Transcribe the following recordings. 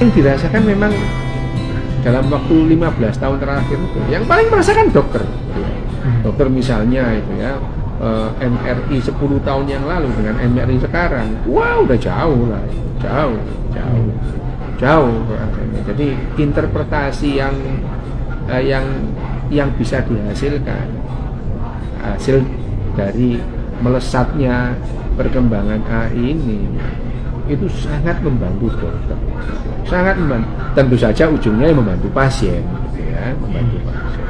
yang dirasakan memang dalam waktu 15 tahun terakhir itu yang paling merasakan dokter. Dokter misalnya itu ya, MRI 10 tahun yang lalu dengan MRI sekarang, wah udah jauh lah, jauh. Jadi interpretasi yang bisa dihasilkan hasil dari melesatnya perkembangan AI ini itu sangat membantu dokter, sangat membantu. Tentu saja ujungnya yang membantu pasien, gitu ya, membantu pasien.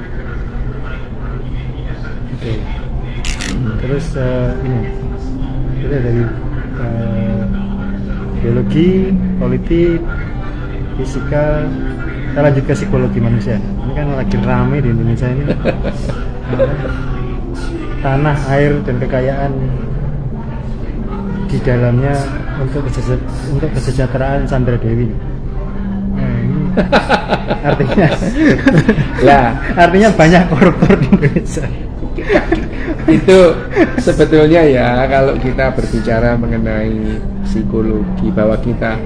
Oke. Terus ini kita dari biologi, politik, fisika, kita lanjut ke psikologi manusia. Ini kan lagi ramai di Indonesia ini. Tanah, air, dan kekayaan di dalamnya untuk kesejahteraan Sandra Dewi. Artinya banyak koruptor di Indonesia. Itu sebetulnya ya, kalau kita berbicara mengenai psikologi, bahwa kita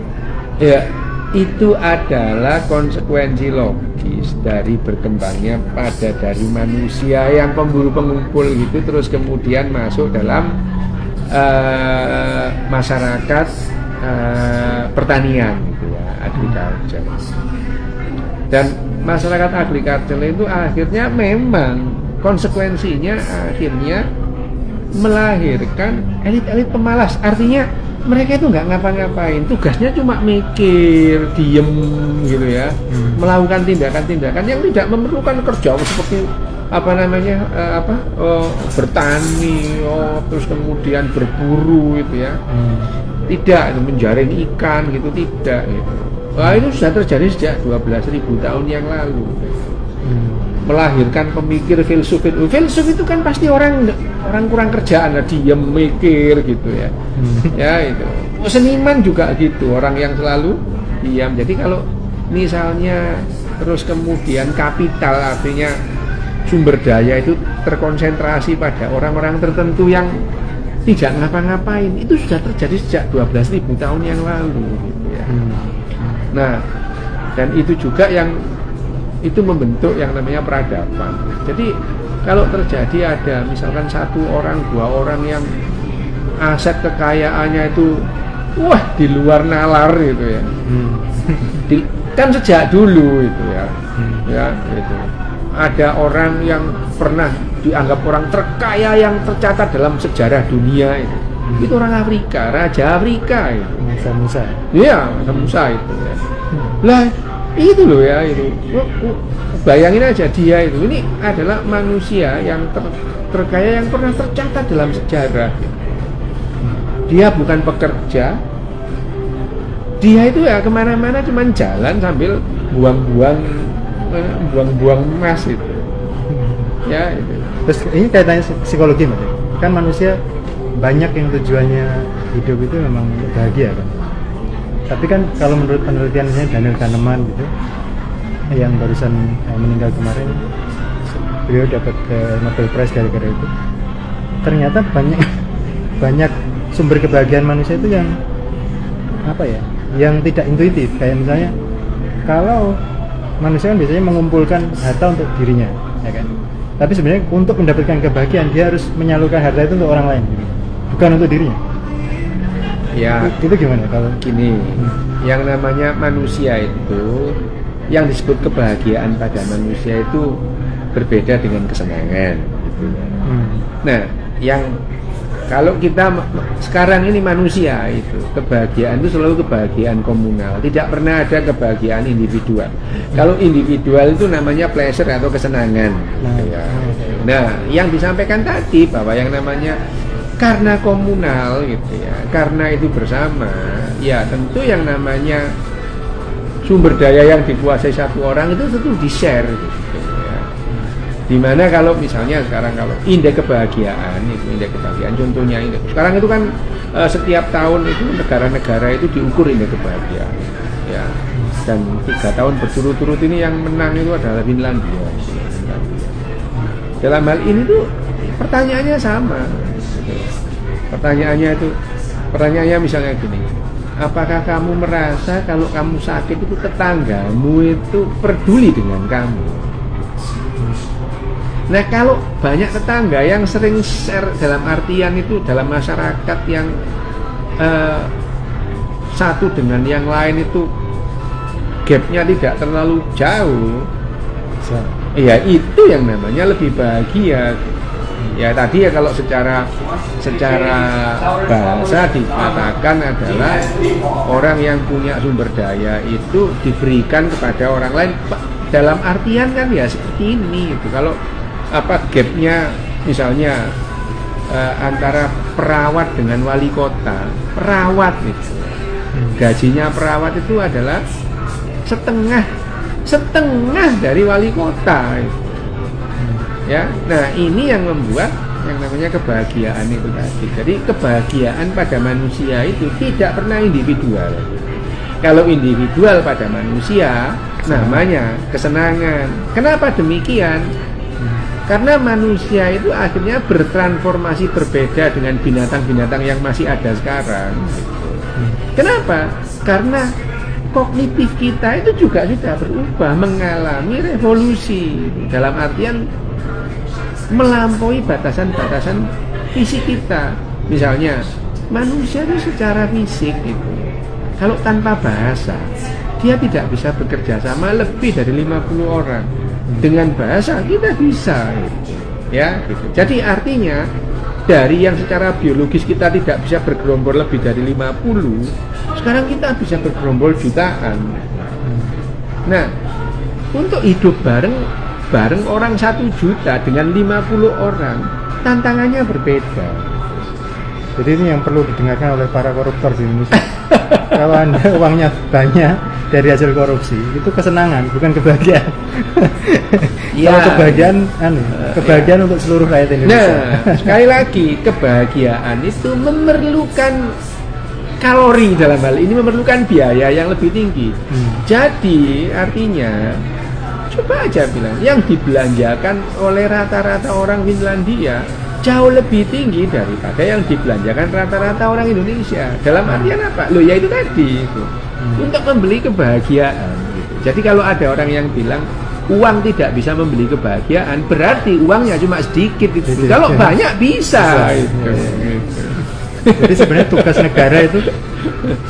ya itu adalah konsekuensi logis dari berkembangnya dari manusia yang pemburu pengumpul gitu, terus kemudian masuk dalam masyarakat pertanian gitu ya, agriculture. Dan masyarakat agriculture itu akhirnya memang konsekuensinya akhirnya melahirkan elit-elit pemalas. Artinya mereka itu nggak ngapa-ngapain, tugasnya cuma mikir, diem gitu ya, melakukan tindakan-tindakan yang tidak memerlukan kerja seperti bertani, terus kemudian berburu gitu ya, tidak menjaring ikan gitu, tidak gitu. Wah, itu sudah terjadi sejak 12.000 tahun yang lalu. Melahirkan pemikir filsuf itu kan pasti orang kurang kerjaan lah, diem mikir gitu ya. Ya itu. Seniman juga gitu, orang yang selalu diam. Jadi kalau misalnya terus kemudian kapital, artinya sumber daya itu terkonsentrasi pada orang-orang tertentu yang tidak ngapa-ngapain, itu sudah terjadi sejak 12.000 tahun yang lalu gitu ya. Nah, dan itu juga yang itu membentuk yang namanya peradaban. Jadi kalau terjadi ada misalkan 1 orang, 2 orang yang aset kekayaannya itu wah di luar nalar gitu ya. Kan sejak dulu itu ya. Ya gitu. Ada orang yang pernah dianggap orang terkaya yang tercatat dalam sejarah dunia itu. Itu orang Afrika, Raja Afrika itu. Musa. Iya, Musa itu ya. Lah itu loh ya, itu bayangin aja dia itu, ini adalah manusia yang terkaya yang pernah tercatat dalam sejarah. Dia bukan pekerja, dia itu ya kemana-mana cuman jalan sambil buang-buang emas itu ya itu. Terus ini kaitannya psikologi Mas, kan manusia banyak yang tujuannya hidup itu memang bahagia kan. Tapi kan kalau menurut penelitian misalnya Daniel Kahneman gitu, yang barusan meninggal kemarin, beliau dapat Nobel Prize gara-gara itu. Ternyata banyak sumber kebahagiaan manusia itu yang yang tidak intuitif. Kayak misalnya kalau manusia kan biasanya mengumpulkan harta untuk dirinya, ya kan. Tapi sebenarnya untuk mendapatkan kebahagiaan dia harus menyalurkan harta itu untuk orang lain, bukan untuk dirinya. Ya, itu gimana kalau gini, yang namanya manusia itu, yang disebut kebahagiaan pada manusia itu berbeda dengan kesenangan gitu. Nah, yang kalau kita sekarang ini manusia itu kebahagiaan itu selalu kebahagiaan komunal, tidak pernah ada kebahagiaan individual. Kalau individual itu namanya pleasure atau kesenangan. Nah, yang disampaikan tadi bahwa yang namanya karena komunal gitu ya, karena itu bersama, ya tentu yang namanya sumber daya yang dikuasai satu orang itu tentu di-share gitu ya. Dimana kalau misalnya sekarang kalau indeks kebahagiaan contohnya indeks sekarang itu kan setiap tahun itu negara-negara itu diukur indeks kebahagiaan ya, dan 3 tahun berturut-turut ini yang menang itu adalah Finlandia. Dalam hal ini tuh pertanyaannya sama. Pertanyaannya misalnya gini, apakah kamu merasa kalau kamu sakit itu tetanggamu itu peduli dengan kamu? Nah, kalau banyak tetangga yang sering share, dalam artian itu dalam masyarakat yang satu dengan yang lain itu gapnya tidak terlalu jauh, ya itu yang namanya lebih bahagia. Ya tadi ya kalau secara bahasa dikatakan adalah orang yang punya sumber daya itu diberikan kepada orang lain. Dalam artian kan ya seperti ini itu. Kalau gapnya misalnya antara perawat dengan wali kota, perawat itu gajinya perawat itu adalah setengah dari wali kota itu. Ya, nah ini yang membuat yang namanya kebahagiaan itu tadi. Jadi kebahagiaan pada manusia itu tidak pernah individual. Kalau individual pada manusia namanya kesenangan. Kenapa demikian? Karena manusia itu akhirnya bertransformasi berbeda dengan binatang-binatang yang masih ada sekarang. Kenapa? Karena kognitif kita itu juga sudah berubah, mengalami revolusi dalam artian melampaui batasan-batasan fisik kita. Misalnya manusia itu secara fisik itu kalau tanpa bahasa dia tidak bisa bekerja sama lebih dari 50 orang. Dengan bahasa kita bisa, ya gitu. Jadi artinya dari yang secara biologis kita tidak bisa bergerombol lebih dari 50, sekarang kita bisa bergerombol jutaan. Nah, untuk hidup bareng orang 1 juta dengan 50 orang, tantangannya berbeda. Jadi ini yang perlu didengarkan oleh para koruptor di Indonesia. Kalau Anda uangnya banyak dari hasil korupsi, itu kesenangan, bukan kebahagiaan. Ya. Kalau kebahagiaan untuk seluruh rakyat Indonesia. Nah, sekali lagi, kebahagiaan itu memerlukan kalori, dalam hal ini memerlukan biaya yang lebih tinggi. Jadi artinya coba aja bilang, yang dibelanjakan oleh rata-rata orang Finlandia jauh lebih tinggi daripada yang dibelanjakan rata-rata orang Indonesia. Dalam artian apa? Loh ya itu tadi itu. Untuk membeli kebahagiaan gitu. Jadi kalau ada orang yang bilang uang tidak bisa membeli kebahagiaan, berarti uangnya cuma sedikit itu. Kalau banyak bisa gitu. Jadi sebenarnya tugas negara itu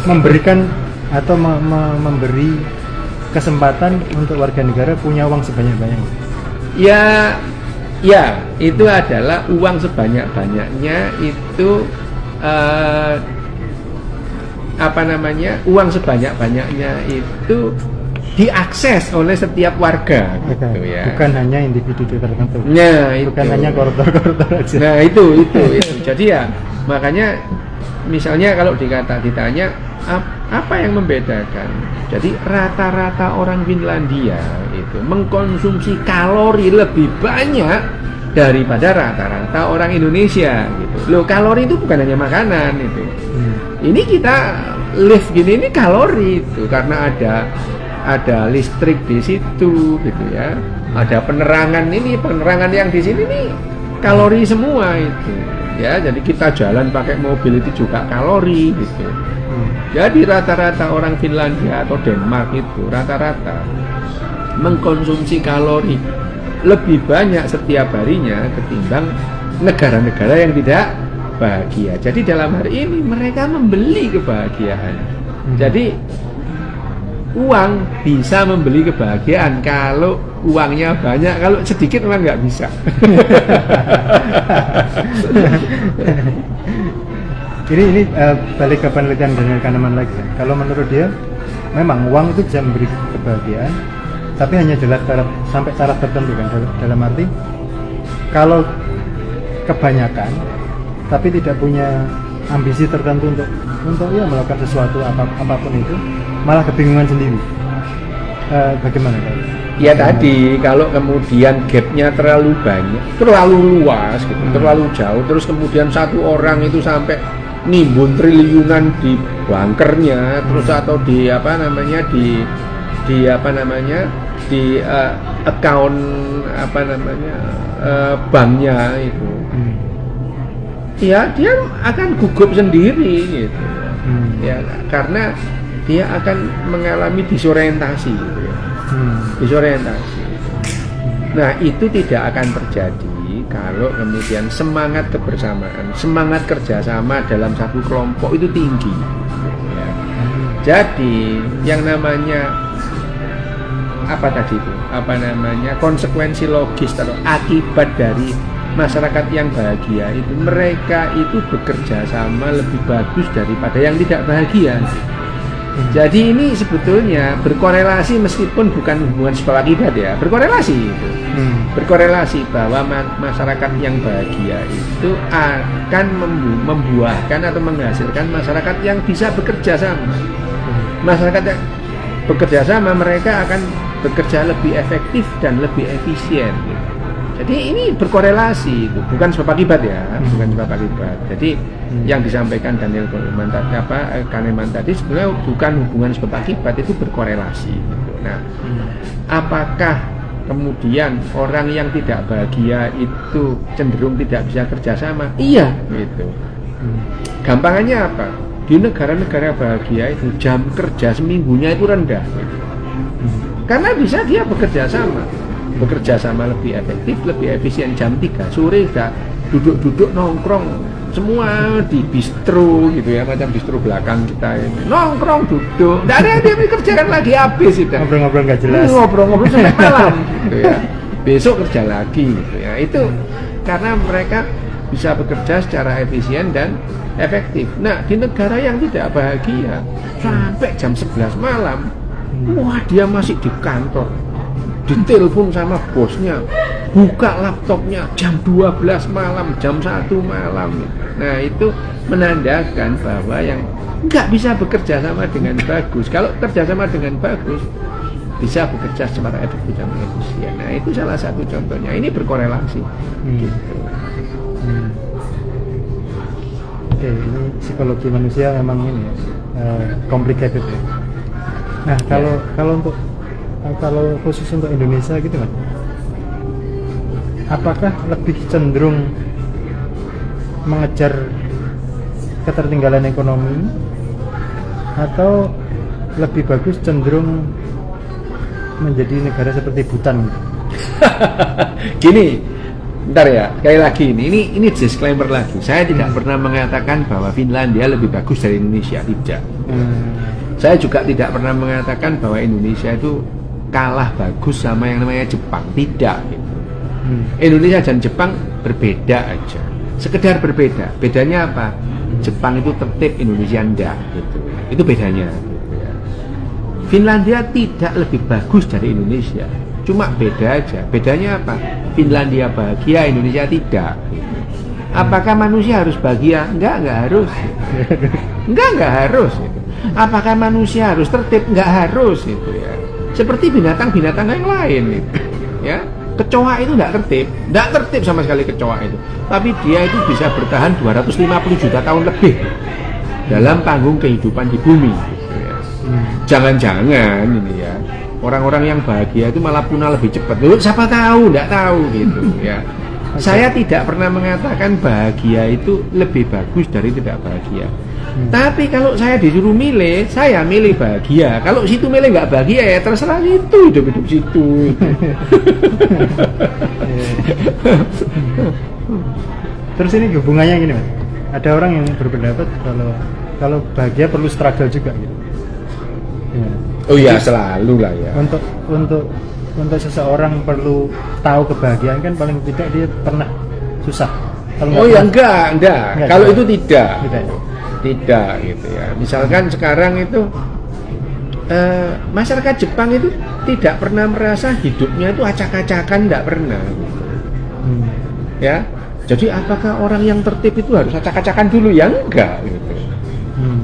memberikan atau memberi kesempatan untuk warga negara punya uang sebanyak-banyaknya. Ya, itu adalah uang sebanyak-banyaknya itu uang sebanyak-banyaknya itu diakses oleh setiap warga gitu ya. Bukan hanya individu tertentu. Nah, bukan hanya koruptor-koruptor aja. Nah, itu. Jadi ya, makanya misalnya kalau ditanya apa yang membedakan? Jadi rata-rata orang Finlandia itu mengkonsumsi kalori lebih banyak daripada rata-rata orang Indonesia gitu. Loh, kalori itu bukan hanya makanan itu. Ini kita live gini ini kalori itu karena ada listrik di situ gitu ya. Ada penerangan yang di sini nih kalori semua itu. Ya, jadi kita jalan pakai mobil itu juga kalori gitu. Jadi rata-rata orang Finlandia atau Denmark itu rata-rata mengkonsumsi kalori lebih banyak setiap harinya ketimbang negara-negara yang tidak bahagia. Jadi dalam hari ini mereka membeli kebahagiaan. Jadi uang bisa membeli kebahagiaan kalau uangnya banyak, kalau sedikit memang nggak bisa. Ini balik ke penelitian Daniel Kahneman lagi. Kalau menurut dia, memang uang itu bisa memberi kebahagiaan, tapi hanya sampai taraf tertentu kan. Dalam arti, kalau kebanyakan, tapi tidak punya ambisi tertentu untuk ya melakukan sesuatu apapun itu, malah kebingungan sendiri. Bagaimana Pak? Ya tadi, kalau kemudian gapnya terlalu banyak, terlalu luas, gitu, terlalu jauh, terus kemudian satu orang itu sampai nimbun triliunan di bankernya, terus atau di account banknya itu, ya dia akan gugup sendiri gitu. Ya, karena dia akan mengalami disorientasi gitu ya. Disorientasi. Nah, itu tidak akan terjadi kalau kemudian semangat kebersamaan, semangat kerjasama dalam satu kelompok itu tinggi. Ya. Jadi yang namanya apa tadi itu? Apa namanya konsekuensi logis atau akibat dari masyarakat yang bahagia itu, mereka itu bekerja sama lebih bagus daripada yang tidak bahagia. Jadi ini sebetulnya berkorelasi meskipun bukan hubungan sebab akibat ya, berkorelasi itu. Berkorelasi bahwa masyarakat yang bahagia itu akan membuahkan atau menghasilkan masyarakat yang bisa bekerja sama. Masyarakat yang bekerja sama, mereka akan bekerja lebih efektif dan lebih efisien gitu. Jadi ini berkorelasi itu, bukan sebab akibat ya, bukan sebab akibat. Jadi yang disampaikan Daniel Kahneman tadi sebenarnya bukan hubungan sebab akibat, itu berkorelasi gitu. Nah, apakah kemudian orang yang tidak bahagia itu cenderung tidak bisa kerjasama? Iya, gitu. Gampangannya apa? Di negara-negara bahagia itu jam kerja seminggunya itu rendah, gitu. Karena bisa dia bekerja sama lebih efektif, lebih efisien. Jam 3 sore sudah duduk-duduk nongkrong semua di bistro gitu ya, macam bistro belakang kita ini, nongkrong duduk, tidak ada yang dia kerjakan lagi, habis sudah ngobrol-ngobrol nggak jelas, ngobrol-ngobrol sampai malam gitu ya, besok kerja lagi gitu ya. Itu karena mereka bisa bekerja secara efisien dan efektif. Nah, di negara yang tidak bahagia sampai jam 11 malam, wah dia masih di kantor, ditelepon sama bosnya, buka laptopnya jam 12 malam, jam 1 malam. Nah, itu menandakan bahwa yang nggak bisa bekerja sama dengan bagus. Kalau kerja sama dengan bagus, bisa bekerja secara efektif dan efisien. Nah, itu salah satu contohnya. Ini berkorelasi. Gitu. Oke, ini psikologi manusia memang ini ya, complicated ya. Nah, kalau khusus untuk Indonesia gitu kan, apakah lebih cenderung mengejar ketertinggalan ekonomi atau lebih bagus cenderung menjadi negara seperti Bhutan? Gini, bentar ya, sekali lagi ini disclaimer lagi. Saya tidak pernah mengatakan bahwa Finlandia lebih bagus dari Indonesia, tidak. Saya juga tidak pernah mengatakan bahwa Indonesia itu kalah bagus sama yang namanya Jepang, tidak gitu. Indonesia dan Jepang berbeda aja, sekedar berbeda. Bedanya apa? Jepang itu tertib, Indonesia enggak gitu. Itu bedanya gitu ya. Finlandia tidak lebih bagus dari Indonesia, cuma beda aja. Bedanya apa? Finlandia bahagia, Indonesia tidak gitu. Apakah manusia harus bahagia? Enggak harus gitu. Enggak harus gitu. Apakah manusia harus tertib? Enggak harus gitu ya. Seperti binatang-binatang yang lain gitu. Ya, kecoa itu enggak tertib sama sekali kecoa itu. Tapi dia itu bisa bertahan 250 juta tahun lebih dalam panggung kehidupan di bumi gitu ya. Jangan-jangan ini ya, orang-orang yang bahagia itu malah punah lebih cepat. Loh, siapa tahu, enggak tahu gitu ya. Saya tidak pernah mengatakan bahagia itu lebih bagus dari tidak bahagia. Tapi kalau saya disuruh milih, saya milih bahagia. Kalau situ milih nggak bahagia, ya terserah situ, hidup situ. Terus ini hubungannya gini, Mas. Ada orang yang berpendapat kalau bahagia perlu struggle juga gitu. Gimana? Oh iya, selalu lah ya. Untuk seseorang perlu tahu kebahagiaan kan paling tidak dia pernah susah. Oh ya enggak. Kalau itu tidak. Tidak gitu ya. Misalkan sekarang itu masyarakat Jepang itu tidak pernah merasa hidupnya itu acak-acakan, tidak pernah gitu. Ya. Jadi apakah orang yang tertib itu harus acak-acakan dulu? Ya enggak gitu.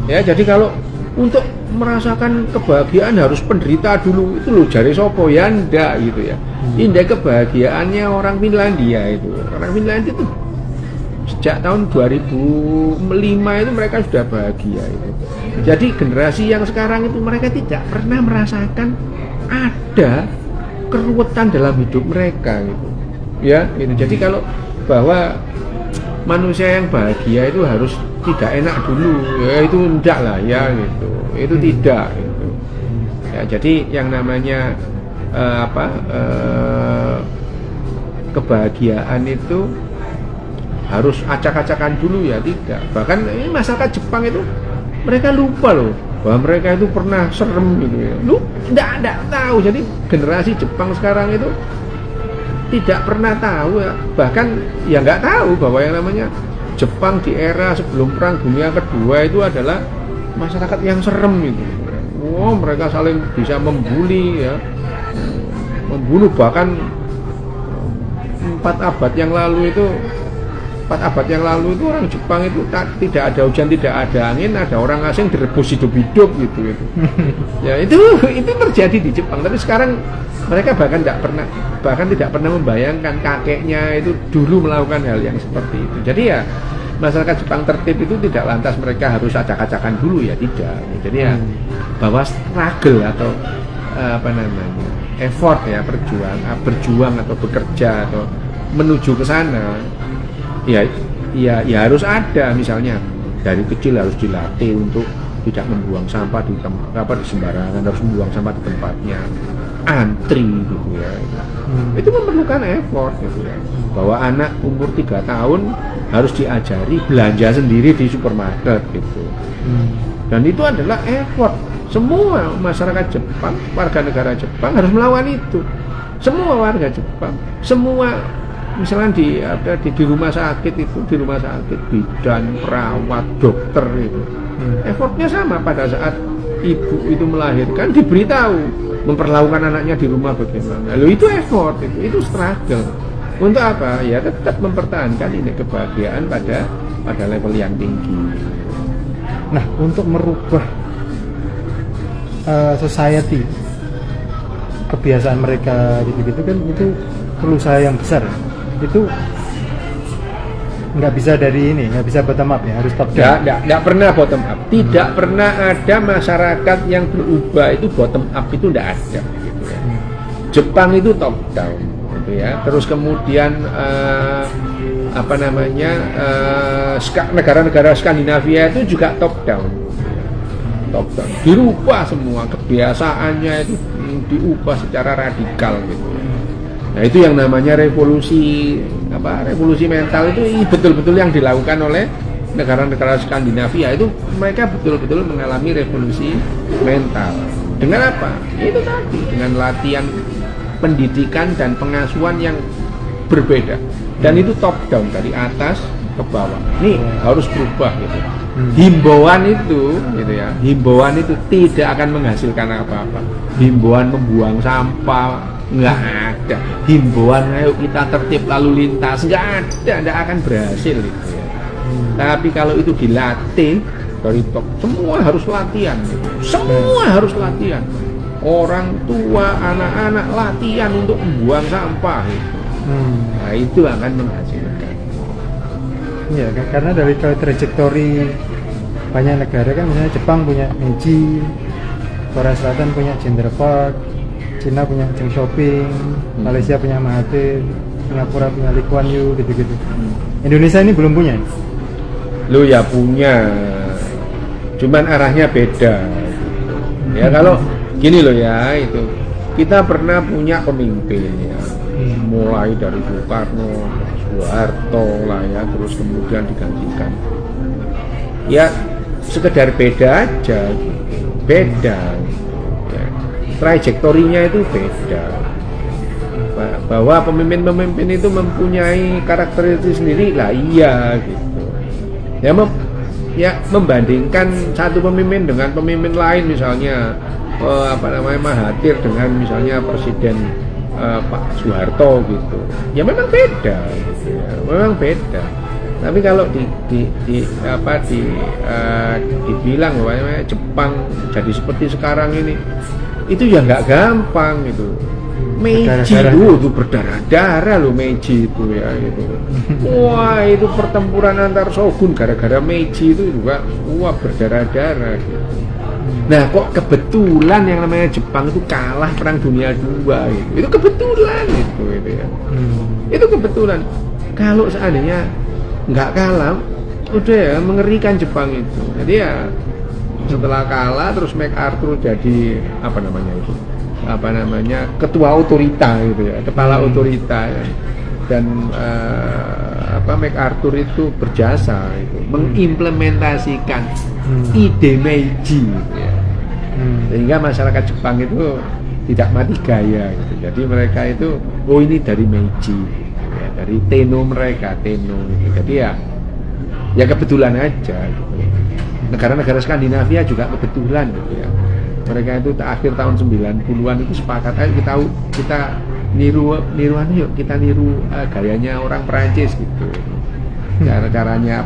Ya, jadi kalau untuk merasakan kebahagiaan harus penderita dulu, itu loh jari sopo ya enggak gitu ya. Indeks kebahagiaannya orang Finlandia itu. Orang Finlandia itu sejak tahun 2005 itu mereka sudah bahagia itu. Jadi generasi yang sekarang itu mereka tidak pernah merasakan ada keruwetan dalam hidup mereka gitu. Ya, gitu. Jadi kalau bahwa manusia yang bahagia itu harus tidak enak dulu, ya itu enggak lah ya gitu, itu tidak gitu. Ya jadi yang namanya kebahagiaan itu harus acak-acakan dulu ya, tidak. Bahkan ini masyarakat Jepang itu mereka lupa loh bahwa mereka itu pernah serem gitu ya. Lu enggak tahu. Jadi generasi Jepang sekarang itu tidak pernah tahu ya. Bahkan ya enggak tahu bahwa yang namanya Jepang di era sebelum Perang Dunia Kedua itu adalah masyarakat yang serem itu. Wow, mereka saling bisa membuli ya. Membunuh, bahkan 4 abad yang lalu itu orang Jepang itu tidak ada hujan, tidak ada angin, ada orang asing direbus hidup-hidup gitu. Ya itu terjadi di Jepang. Tapi sekarang mereka bahkan tidak pernah membayangkan kakeknya itu dulu melakukan hal yang seperti itu. Jadi ya masyarakat Jepang tertib itu tidak lantas mereka harus acak-acakan dulu ya, tidak. Jadi ya bahwa struggle atau effort ya, berjuang atau bekerja atau menuju ke sana ya harus ada. Misalnya dari kecil harus dilatih untuk tidak membuang sampah di sembarangan, harus membuang sampah di tempatnya, antri gitu ya. Itu memerlukan effort gitu ya. Bahwa anak umur 3 tahun harus diajari belanja sendiri di supermarket gitu. Dan itu adalah effort. Semua masyarakat Jepang, warga negara Jepang harus melawan itu. Semua warga Jepang, semua misalnya di rumah sakit itu, di rumah sakit bidan, perawat, dokter itu, effortnya sama. Pada saat ibu itu melahirkan diberitahu memperlakukan anaknya di rumah bagaimana. Lalu itu effort, itu struggle. Untuk apa? Ya tetap mempertahankan ini kebahagiaan pada level yang tinggi. Nah, untuk merubah society, kebiasaan mereka gitu-gitu kan, itu perlu usaha yang besar. Itu nggak bisa nggak bisa bottom up ya, harus top down. Nggak pernah bottom up. Tidak pernah ada masyarakat yang berubah itu bottom up, itu nggak ada gitu ya. Jepang itu top down gitu ya. Terus kemudian negara-negara Skandinavia itu juga top down. Top down. Dirubah semua kebiasaannya itu, diubah secara radikal gitu. Nah itu yang namanya revolusi mental itu betul-betul yang dilakukan oleh negara-negara Skandinavia. Itu mereka betul-betul mengalami revolusi mental. Dengan apa? Itu tadi, dengan latihan pendidikan dan pengasuhan yang berbeda. Dan itu top down, dari atas ke bawah. Nih harus berubah gitu. Himbauan itu gitu ya. Himbauan itu tidak akan menghasilkan apa-apa. Himbauan membuang sampah nggak ada. Himbauan ayo kita tertib lalu lintas nggak ada, nggak akan berhasil gitu ya. Tapi kalau itu dilatih dari top, semua harus latihan gitu. Semua harus latihan. Orang tua, anak-anak latihan untuk membuang sampah gitu. Nah itu akan menghasilkan. Ya, karena dari trajektori banyak negara kan, misalnya Jepang punya Meiji, Korea Selatan punya Gender Park, Cina punya Cheng Shopping, Malaysia punya Mahathir, Singapura punya Lee Kuan Yew gitu-gitu. Indonesia ini belum punya. Lu ya punya, cuman arahnya beda. Ya kalau gini loh ya, itu kita pernah punya pemimpin ya, mulai dari Soekarno, Soeharto lah ya, terus kemudian digantikan. Ya sekedar beda aja, beda. Ya, trajektorinya itu beda. Bahwa pemimpin-pemimpin itu mempunyai karakteristik sendiri lah, iya gitu. Ya membandingkan satu pemimpin dengan pemimpin lain, misalnya Mahathir dengan misalnya Presiden Pak Soeharto gitu. Ya memang beda gitu ya. Memang beda. Tapi kalau dibilang bahwa Jepang jadi seperti sekarang ini, itu ya nggak gampang gitu. Meiji itu berdarah-darah loh, Meiji itu ya gitu. Wah itu pertempuran antar shogun gara-gara Meiji itu juga berdarah-darah gitu. Nah kok kebetulan yang namanya Jepang itu kalah Perang Dunia II gitu. Itu kebetulan itu ya. Itu kebetulan. Kalau seandainya nggak kalah, udah ya mengerikan Jepang itu. Jadi ya setelah kalah terus MacArthur jadi apa namanya ketua otorita gitu ya, kepala otorita ya. Dan MacArthur itu berjasa itu, mengimplementasikan ide Meiji gitu ya. Sehingga masyarakat Jepang itu tidak mati gaya gitu. Jadi mereka itu ini dari Meiji gitu ya, dari Tenno mereka, Tenno gitu. Jadi ya kebetulan aja gitu. Negara-negara Skandinavia juga kebetulan gitu ya. Mereka itu akhir tahun 90-an itu sepakat ayo kita niru yuk, kita niru gayanya orang Perancis gitu. Cara-caranya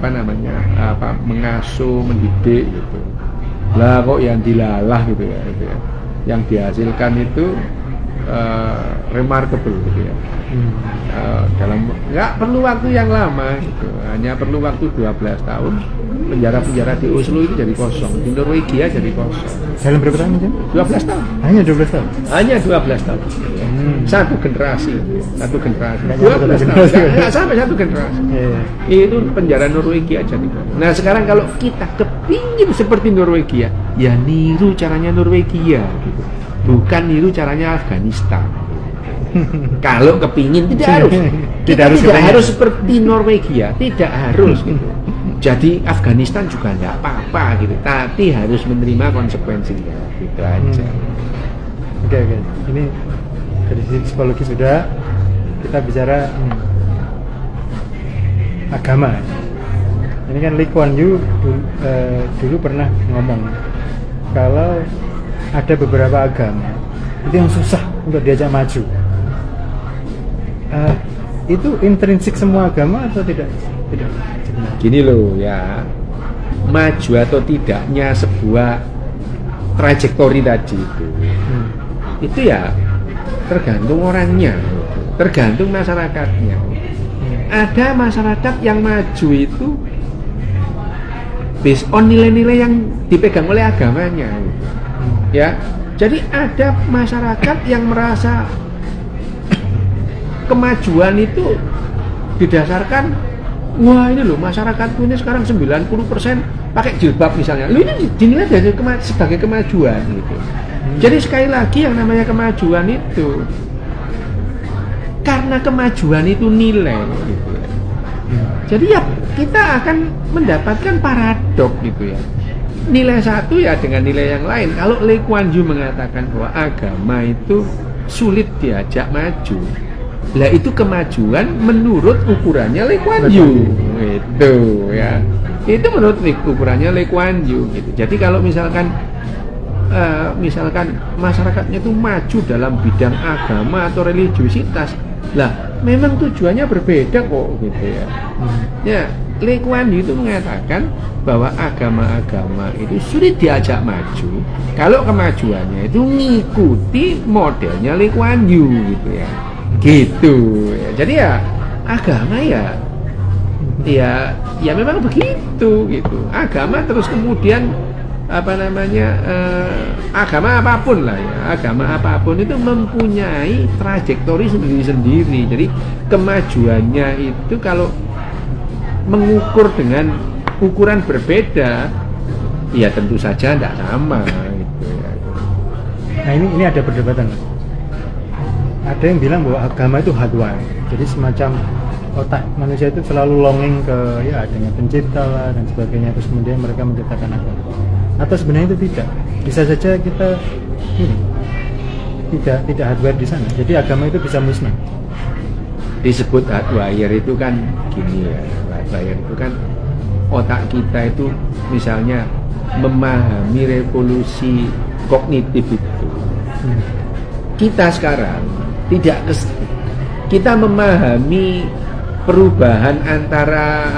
mengasuh, mendidik gitu. Lah kok yang dilalah gitu ya. Yang dihasilkan itu remarkable gitu ya. Dalam nggak perlu waktu yang lama gitu. Hanya perlu waktu 12 tahun. Penjara-penjara di Oslo itu jadi kosong, di Norwegia jadi kosong. Dalam berapa tahun aja? 12 tahun. Hanya 12 tahun. Hanya 12 tahun. Satu generasi. 12 tahun. Nggak sampai satu generasi. Itu penjara Norwegia jadi kosong. Nah sekarang kalau kita kepingin seperti Norwegia, ya niru caranya Norwegia gitu. Bukan niru caranya Afghanistan. Kalau kepingin tidak harus seperti Norwegia, tidak harus gitu. Jadi Afghanistan juga tidak apa-apa gitu, tapi harus menerima konsekuensinya gitu aja. Oke. Ini dari sisi psikologi sudah, kita bicara agama. Ini kan Lee Kuan Yew dulu pernah ngomong kalau ada beberapa agama itu yang susah untuk diajak maju. Itu intrinsik semua agama atau tidak? Gini loh ya, maju atau tidaknya sebuah trajektori tadi itu ya tergantung orangnya, tergantung masyarakatnya. Ada masyarakat yang maju itu based on nilai-nilai yang dipegang oleh agamanya, ya. Jadi ada masyarakat yang merasa kemajuan itu didasarkan, wah ini loh masyarakatku ini sekarang 90% pakai jilbab misalnya, lu ini dinilai sebagai kemajuan gitu. Jadi sekali lagi yang namanya kemajuan itu karena kemajuan itu nilai gitu ya. Jadi ya kita akan mendapatkan paradok gitu ya. Nilai satu ya dengan nilai yang lain. Kalau Lee Kuan Yew mengatakan bahwa agama itu sulit diajak maju, lah itu kemajuan menurut ukurannya Lee Kuan Yew itu ya. Itu menurut ukurannya Lee Kuan Yew gitu. Jadi kalau misalkan masyarakatnya itu maju dalam bidang agama atau religiusitas, lah memang tujuannya berbeda kok gitu ya. Ya, Lee Kuan Yew itu mengatakan bahwa agama-agama itu sulit diajak maju kalau kemajuannya itu ngikuti modelnya Lee Kuan Yew gitu ya. Gitu ya. Jadi ya agama ya memang begitu gitu. Agama terus kemudian agama apapun lah ya, agama apapun itu mempunyai trajektori sendiri-sendiri. Jadi kemajuannya itu kalau mengukur dengan ukuran berbeda, ya tentu saja tidak sama gitu ya. Nah ini ada perdebatan. Ada yang bilang bahwa agama itu hardwire, jadi semacam otak manusia itu selalu longing ke adanya pencipta lah dan sebagainya, terus kemudian mereka menciptakan agama. Atau sebenarnya itu tidak, bisa saja kita tidak hardwire di sana, jadi agama itu bisa musnah. Disebut hardwire itu kan gini ya, hardwire itu kan otak kita itu misalnya memahami revolusi kognitif itu. Kita sekarang kita memahami perubahan antara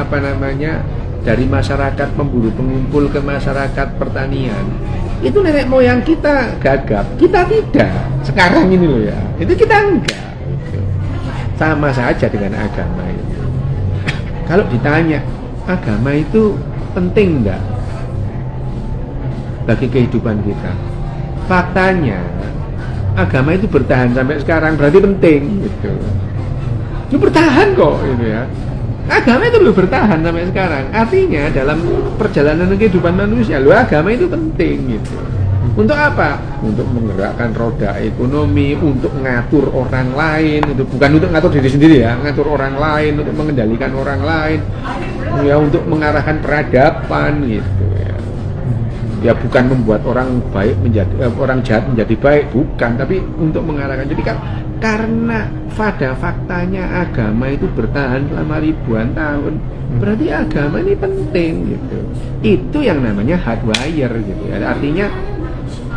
dari masyarakat pemburu pengumpul ke masyarakat pertanian. Itu nenek moyang kita gagap, kita tidak. Sekarang ini loh ya, itu kita enggak. Sama saja dengan agama itu. Kalau ditanya, agama itu penting enggak bagi kehidupan kita? Faktanya, agama itu bertahan sampai sekarang berarti penting gitu. Itu bertahan kok gitu ya. Agama itu loh bertahan sampai sekarang. Artinya dalam perjalanan kehidupan manusia, loh agama itu penting gitu. Untuk apa? Untuk menggerakkan roda ekonomi, untuk ngatur orang lain, itu bukan untuk ngatur diri sendiri ya, ngatur orang lain, untuk mengendalikan orang lain, ya untuk mengarahkan peradaban gitu ya. Ya bukan membuat orang baik menjadi orang jahat menjadi baik, bukan, tapi untuk mengarahkan. Jadi kan karena pada faktanya agama itu bertahan selama ribuan tahun, berarti agama ini penting gitu. Itu yang namanya hardwire gitu ya. Artinya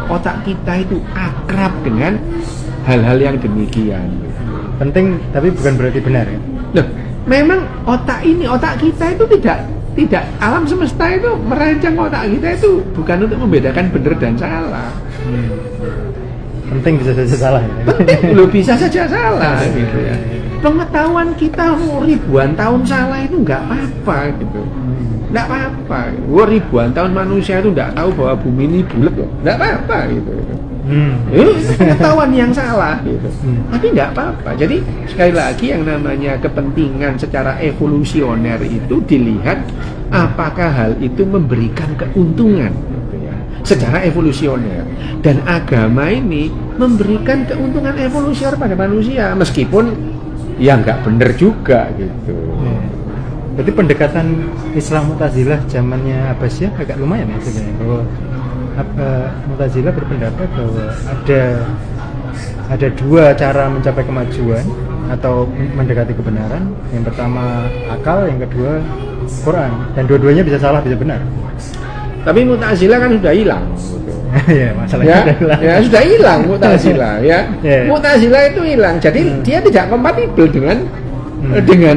otak kita itu akrab dengan hal-hal yang demikian. Penting tapi bukan berarti benar ya. Loh, memang otak kita itu tidak alam semesta itu merancang otak kita itu bukan untuk membedakan benar dan salah. Penting bisa saja salah ya. Penting loh, bisa saja salah gitu ya. Pengetahuan kita ribuan tahun salah itu nggak apa-apa gitu. Nggak apa-apa. Ribuan tahun manusia itu nggak tahu bahwa bumi ini bulat loh. Nggak apa-apa gitu. Itu pengetahuan yang salah gitu. Tapi nggak apa-apa. Jadi sekali lagi yang namanya kepentingan secara evolusioner itu dilihat apakah hal itu memberikan keuntungan gitu ya, secara evolusioner. Dan agama ini memberikan keuntungan evolusioner pada manusia meskipun ya nggak benar juga gitu. Berarti pendekatan Islam Mu'tazilah zamannya Abbasiyah agak lumayan ya sebenarnya, bahwa Mu'tazilah berpendapat bahwa ada dua cara mencapai kemajuan atau mendekati kebenaran. Yang pertama akal, yang kedua Quran, dan dua-duanya bisa salah bisa benar. Tapi Mu'tazilah kan sudah hilang gitu. Ya, masalahnya sudah hilang. Ya, sudah hilang Mu'tazilah ya. Mu'tazilah itu hilang. Jadi dia tidak kompatibel dengan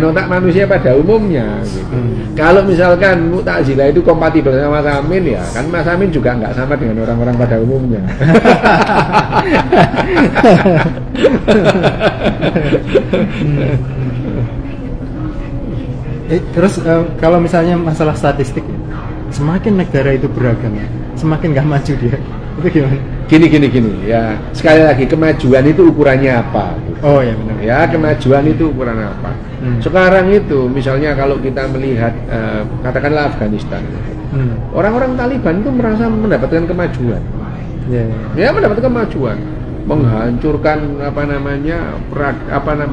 otak manusia pada umumnya gitu. Kalau misalkan Mu'tazilah itu kompatibel sama Mas Amin, ya kan Mas Amin juga nggak sama dengan orang-orang pada umumnya. Terus kalau misalnya masalah statistik ya, semakin negara itu beragama, semakin nggak maju dia. Itu gimana? Gini ya, sekali lagi kemajuan itu ukurannya apa gitu. Oh ya benar ya, kemajuan itu ukuran apa. Sekarang itu misalnya kalau kita melihat katakanlah Afghanistan, orang-orang Taliban itu merasa mendapatkan kemajuan. Ya mendapatkan kemajuan, menghancurkan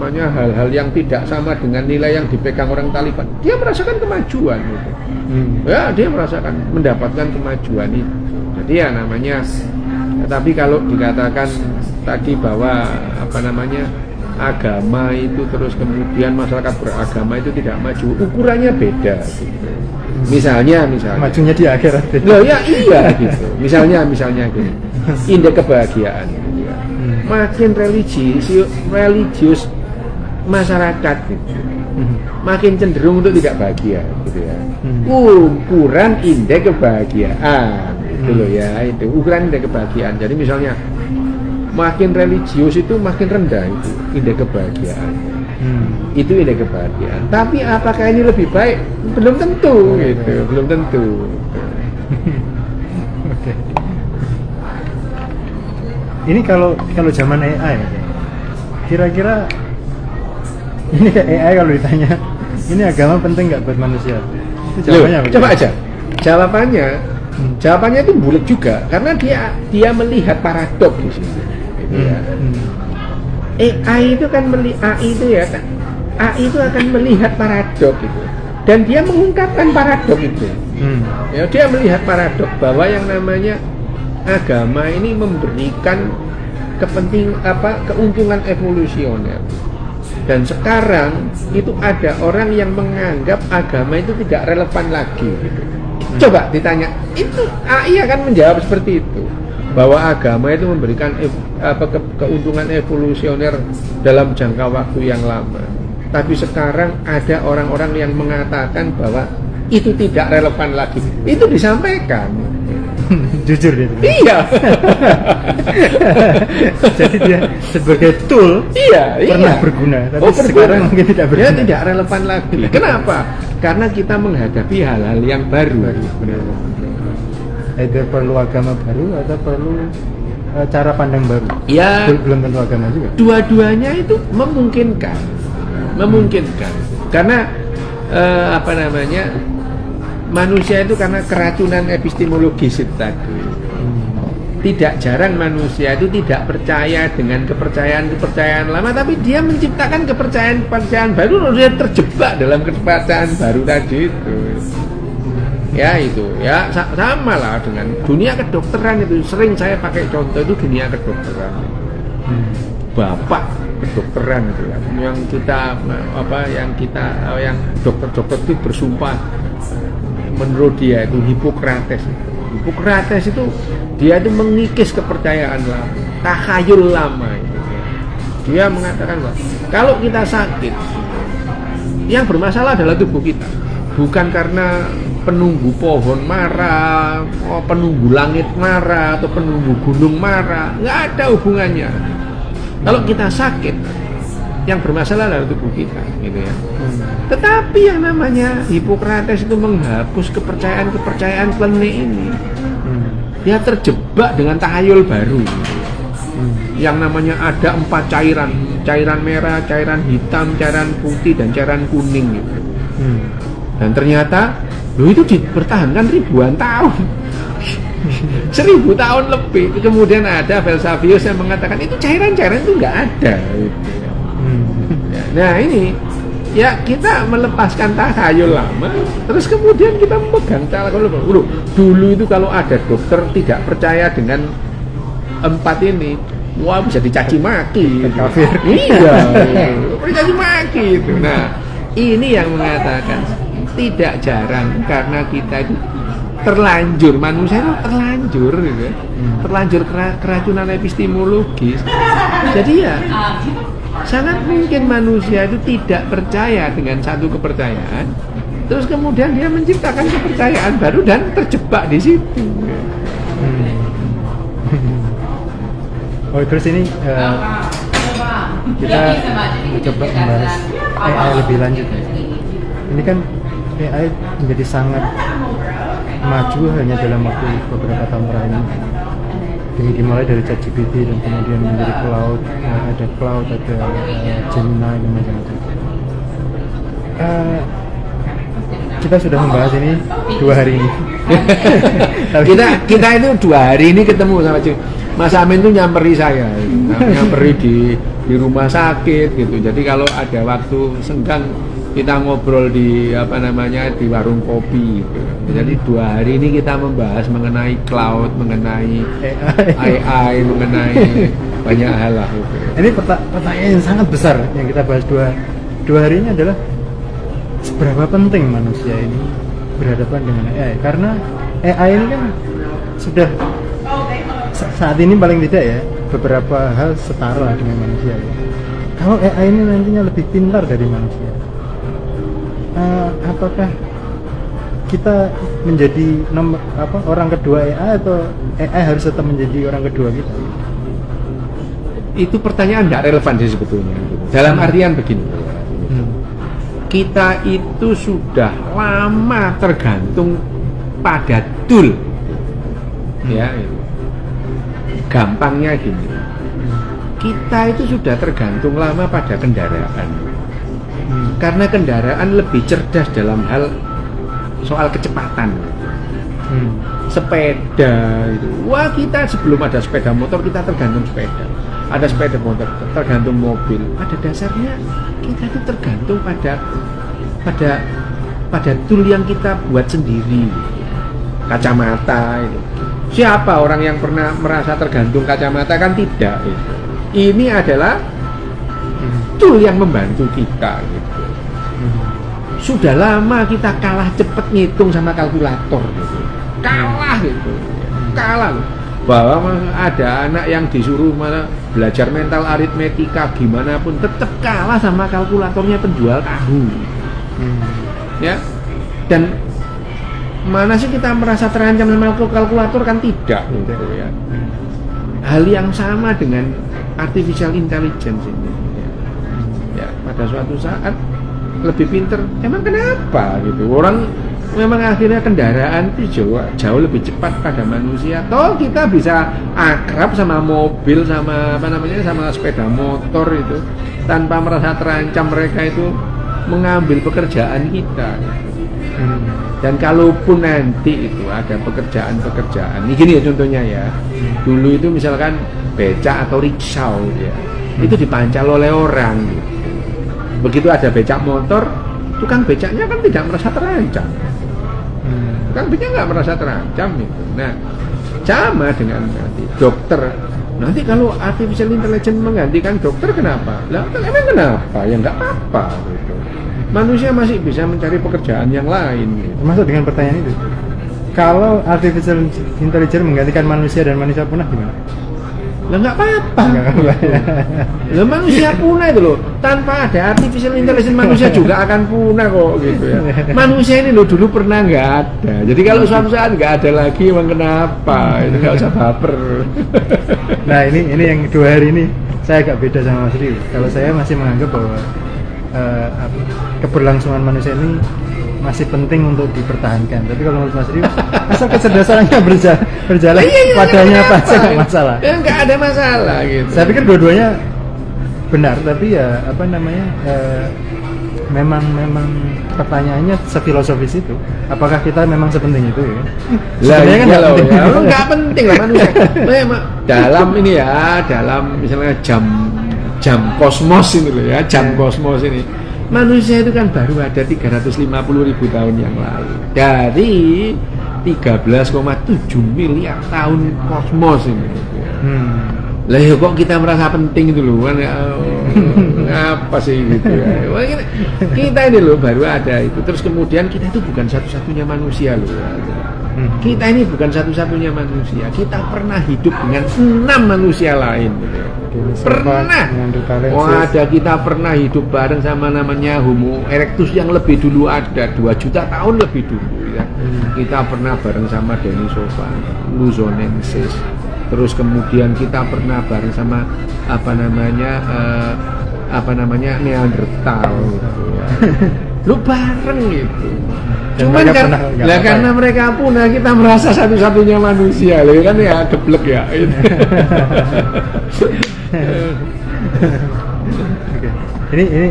hal-hal yang tidak sama dengan nilai yang dipegang orang Taliban. Dia merasakan kemajuan gitu. Ya dia merasakan mendapatkan kemajuan itu. Jadi ya namanya. Tapi kalau dikatakan tadi bahwa agama itu terus kemudian masyarakat beragama itu tidak maju, ukurannya beda gitu. Misalnya majunya di akhirat. Loh ya iya gitu. Misalnya gini. Indeks kebahagiaan gitu ya. Makin religius masyarakat gitu. Makin cenderung untuk tidak bahagia gitu ya. Ukuran indeks kebahagiaan itu loh ya, itu ukuran indeks kebahagiaan. Jadi misalnya makin religius itu makin rendah itu indeks kebahagiaan. Itu indeks kebahagiaan. Tapi apakah ini lebih baik? Belum tentu gitu, belum tentu. Oke. Ini kalau zaman AI, kira-kira ini AI kalau ditanya, ini agama penting nggak buat manusia? Itu jawabannya apa? Coba aja. Jawabannya itu bulat juga, karena dia melihat paradok di sini. Gitu ya. AI itu kan AI itu akan melihat paradok itu, dan dia mengungkapkan paradok itu. Ya, dia melihat paradok bahwa yang namanya agama ini memberikan keuntungan evolusioner. Dan sekarang itu ada orang yang menganggap agama itu tidak relevan lagi gitu. Coba ditanya, itu AI akan menjawab seperti itu, bahwa agama itu memberikan keuntungan evolusioner dalam jangka waktu yang lama. Tapi sekarang ada orang-orang yang mengatakan bahwa itu tidak relevan lagi. Itu disampaikan. Jujur dia. Iya. Jadi dia sebagai tool pernah berguna, tapi sekarang mungkin tidak berguna. Dia tidak relevan lagi. Kenapa? Karena kita menghadapi hal-hal yang baru. Either perlu agama baru atau perlu cara pandang baru. Ya. Belum tentu agama juga. Dua-duanya itu memungkinkan. Karena apa namanya, manusia itu karena keracunan epistemologis itu tadi. Tidak jarang manusia itu tidak percaya dengan kepercayaan lama, tapi dia menciptakan kepercayaan baru, dia terjebak dalam kepercayaan baru tadi itu. Ya itu, ya sama lah dengan dunia kedokteran itu. Sering saya pakai contoh itu dunia kedokteran. Bapak kedokteran itu kan, yang dokter-dokter itu bersumpah menurut dia itu Hippocrates itu dia itu mengikis kepercayaan lama, takhayul lama itu. Dia mengatakan bahwa kalau kita sakit, yang bermasalah adalah tubuh kita, bukan karena penunggu pohon marah, penunggu langit marah, atau penunggu gunung marah, nggak ada hubungannya. Kalau kita sakit, yang bermasalah adalah tubuh kita, gitu ya. Tetapi yang namanya Hippocrates itu menghapus kepercayaan klenik ini. Dia terjebak dengan tahayul baru. Yang namanya ada 4 cairan merah, cairan hitam, cairan putih, dan cairan kuning, gitu. Dan ternyata, itu dipertahankan ribuan tahun. 1000 tahun lebih. Kemudian ada Velsavius yang mengatakan itu cairan-cairan itu nggak ada gitu. Nah ini ya, kita melepaskan takhayul lama, terus kemudian kita memegang takhayul baru. Dulu itu kalau ada dokter tidak percaya dengan 4 ini, wah bisa dicaci maki, kafir. Iya, dicaci maki itu. Nah ini yang mengatakan tidak jarang karena kita itu terlanjur, manusia itu terlanjur gitu, terlanjur keracunan epistemologis. Jadi ya sangat mungkin manusia itu tidak percaya dengan satu kepercayaan, terus kemudian dia menciptakan kepercayaan baru dan terjebak di situ. Terus ini kita coba membahas AI lebih lanjut ya. Ini kan AI menjadi sangat maju hanya dalam waktu beberapa tahun terakhir ini. Dimulai dari ChatGPT dan kemudian menjadi cloud, ada Gemini dan macam-macam. Kita sudah membahas ini 2 hari ini. kita itu 2 hari ini ketemu sama Mas Amin tuh nyamperi saya, nyamperi di rumah sakit gitu. Jadi kalau ada waktu senggang kita ngobrol di di warung kopi gitu. Jadi 2 hari ini kita membahas mengenai cloud, mengenai AI, mengenai banyak hal lah gitu. Ini pertanyaan yang sangat besar yang kita bahas 2 hari ini adalah seberapa penting manusia ini berhadapan dengan AI, karena AI ini kan sudah saat ini paling tidak ya beberapa hal setara dengan manusia ya. Kalau AI ini nantinya lebih pintar dari manusia, apakah kita menjadi orang kedua AI atau AI harus tetap menjadi orang kedua kita? Itu pertanyaan tidak relevan sih sebetulnya. Dalam artian begini, kita itu sudah lama tergantung pada tool, ya. Gampangnya gini, kita itu sudah tergantung lama pada kendaraan. Karena kendaraan lebih cerdas dalam hal soal kecepatan. Sepeda itu, wah kita sebelum ada sepeda motor kita tergantung sepeda, ada sepeda motor tergantung mobil. Pada dasarnya kita itu tergantung pada tool yang kita buat sendiri. Kacamata itu, siapa orang yang pernah merasa tergantung kacamata? Kan tidak itu. Ini adalah tool yang membantu kita gitu. Sudah lama kita kalah cepet ngitung sama kalkulator gitu. Kalah gitu. Kalah loh. Bahwa ada anak yang disuruh belajar mental aritmetika gimana pun tetap kalah sama kalkulatornya penjual tahu. Ya. Dan mana sih kita merasa terancam sama kalkulator? Kan tidak gitu ya. Hal yang sama dengan artificial intelligence ini. Ya, pada suatu saat lebih pinter. Emang kenapa gitu? Orang memang akhirnya kendaraan itu jauh lebih cepat pada manusia. Toh kita bisa akrab sama mobil, sama sama sepeda motor itu tanpa merasa terancam. Mereka itu mengambil pekerjaan kita. Dan kalaupun nanti itu ada pekerjaan-pekerjaan, ini gini ya contohnya ya, dulu itu misalkan becak atau rickshaw ya, itu dipancal oleh orang gitu. Begitu ada becak motor, tukang becaknya kan tidak merasa terancam. Tukang becak nggak merasa terancam itu. Nah, sama dengan nanti dokter. Nanti kalau artificial intelligence menggantikan dokter kenapa? Lah emang kenapa? Ya nggak apa-apa gitu. Manusia masih bisa mencari pekerjaan yang lain gitu. Termasuk dengan pertanyaan itu, kalau artificial intelligence menggantikan manusia dan manusia punah gimana? Lah nggak apa-apa. Lah manusia punah itu loh. Tanpa ada artificial intelligence manusia juga akan punah kok gitu ya. Manusia ini loh dulu pernah nggak ada. Jadi kalau suatu saat nggak ada lagi, emang kenapa? Itu nggak usah baper. Nah ini yang 2 hari ini saya agak beda sama Mas Rio. Kalau saya masih menganggap bahwa keberlangsungan manusia ini masih penting untuk dipertahankan. Tapi kalau menurut Mas Rio, asal kecerdasannya berjalan padanya apa aja nggak masalah. Ya nggak ada masalah gitu. Saya pikir dua-duanya benar, tapi ya apa namanya, memang pertanyaannya sefilosofis itu. Apakah kita memang sepenting itu ya? Sebenarnya kan nggak penting. Ya, nggak penting lah manusia. Dalam ini ya, dalam misalnya jam kosmos ini loh ya, jam kosmos ini. Manusia itu kan baru ada 350.000 tahun yang lalu. Dari 13,7 miliar tahun kosmos ini. Lah ya kok kita merasa penting itu loh kan apa sih gitu ya. Kita ini loh baru ada itu. Terus kemudian kita itu bukan satu-satunya manusia loh. Kita ini bukan satu-satunya manusia. Kita pernah hidup dengan 6 manusia lain gitu. Pernah. Ada kita pernah hidup bareng sama namanya Homo erectus yang lebih dulu ada 2 juta tahun lebih dulu ya. Kita pernah bareng sama Denisovan, Luzonensis. Terus kemudian kita pernah bareng sama apa namanya Neanderthal gitu ya. Lu bareng gitu. Cuman kan karena mereka punah kita merasa satu-satunya manusia loh kan ya geblek ya. Oke. Ini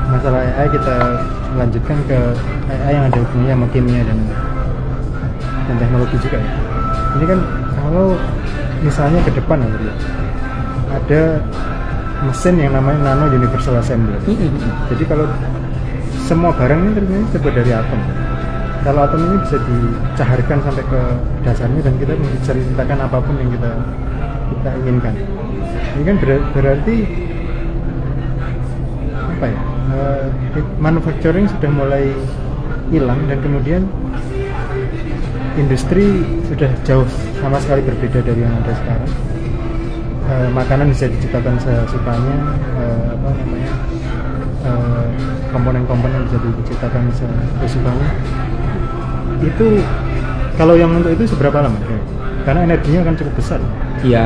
masalah AI kita lanjutkan ke AI yang ada hubungannya sama kimia dan teknologi juga ya. Ini kan kalau misalnya ke depan ada mesin yang namanya nano universal assembly. Jadi kalau semua barang ini terbuat dari atom. Kalau atom ini bisa dicaharkan sampai ke dasarnya dan kita bisa ceritakan apapun yang kita inginkan. Ini kan berarti apa ya? Manufacturing sudah mulai hilang dan kemudian industri sudah jauh sama sekali berbeda dari yang ada sekarang. Makanan bisa diciptakan sesukanya, komponen-komponen bisa diciptakan sesukanya. Itu kalau yang untuk itu seberapa lama? Karena energinya akan cukup besar. Ya,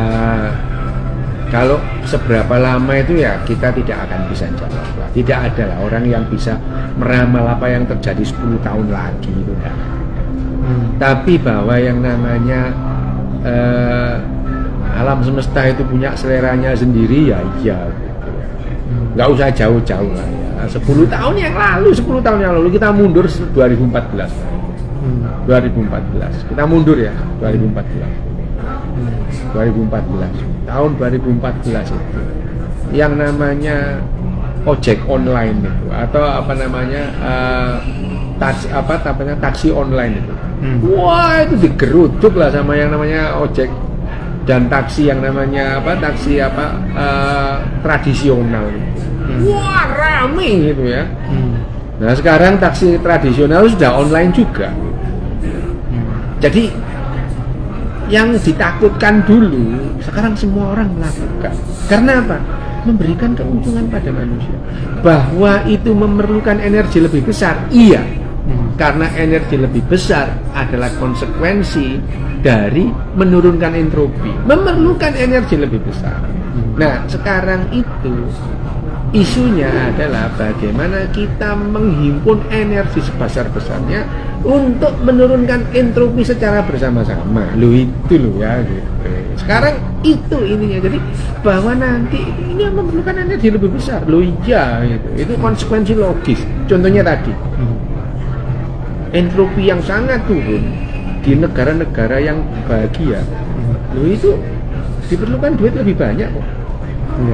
kalau seberapa lama itu ya kita tidak akan bisa jawab lah. Tidak ada lah orang yang bisa meramal apa yang terjadi 10 tahun lagi itu kan. Tapi bahwa yang namanya alam semesta itu punya seleranya sendiri ya iya gitu ya. Nggak usah jauh-jauh lah ya. 10 tahun yang lalu kita mundur 2014. 2014 kita mundur ya 2014 tahun 2014 itu yang namanya ojek online itu atau apa namanya taksi online itu. Wah itu digeruduk lah sama yang namanya ojek dan taksi yang namanya tradisional. Wah rame gitu ya. Nah sekarang taksi tradisional sudah online juga. Jadi yang ditakutkan dulu sekarang semua orang melakukan. Karena apa? Memberikan keuntungan pada manusia. Bahwa itu memerlukan energi lebih besar, iya. Karena energi lebih besar adalah konsekuensi dari menurunkan entropi. Memerlukan energi lebih besar. Nah, sekarang itu isunya adalah bagaimana kita menghimpun energi sebesar-besarnya untuk menurunkan entropi secara bersama-sama. Itu ya gitu. Sekarang itu ininya. Jadi bahwa nanti ini yang memerlukan energi lebih besar. Loh iya gitu. Itu konsekuensi logis. Contohnya tadi. Entropi yang sangat turun di negara-negara yang bahagia. Loh itu diperlukan duit lebih banyak kok.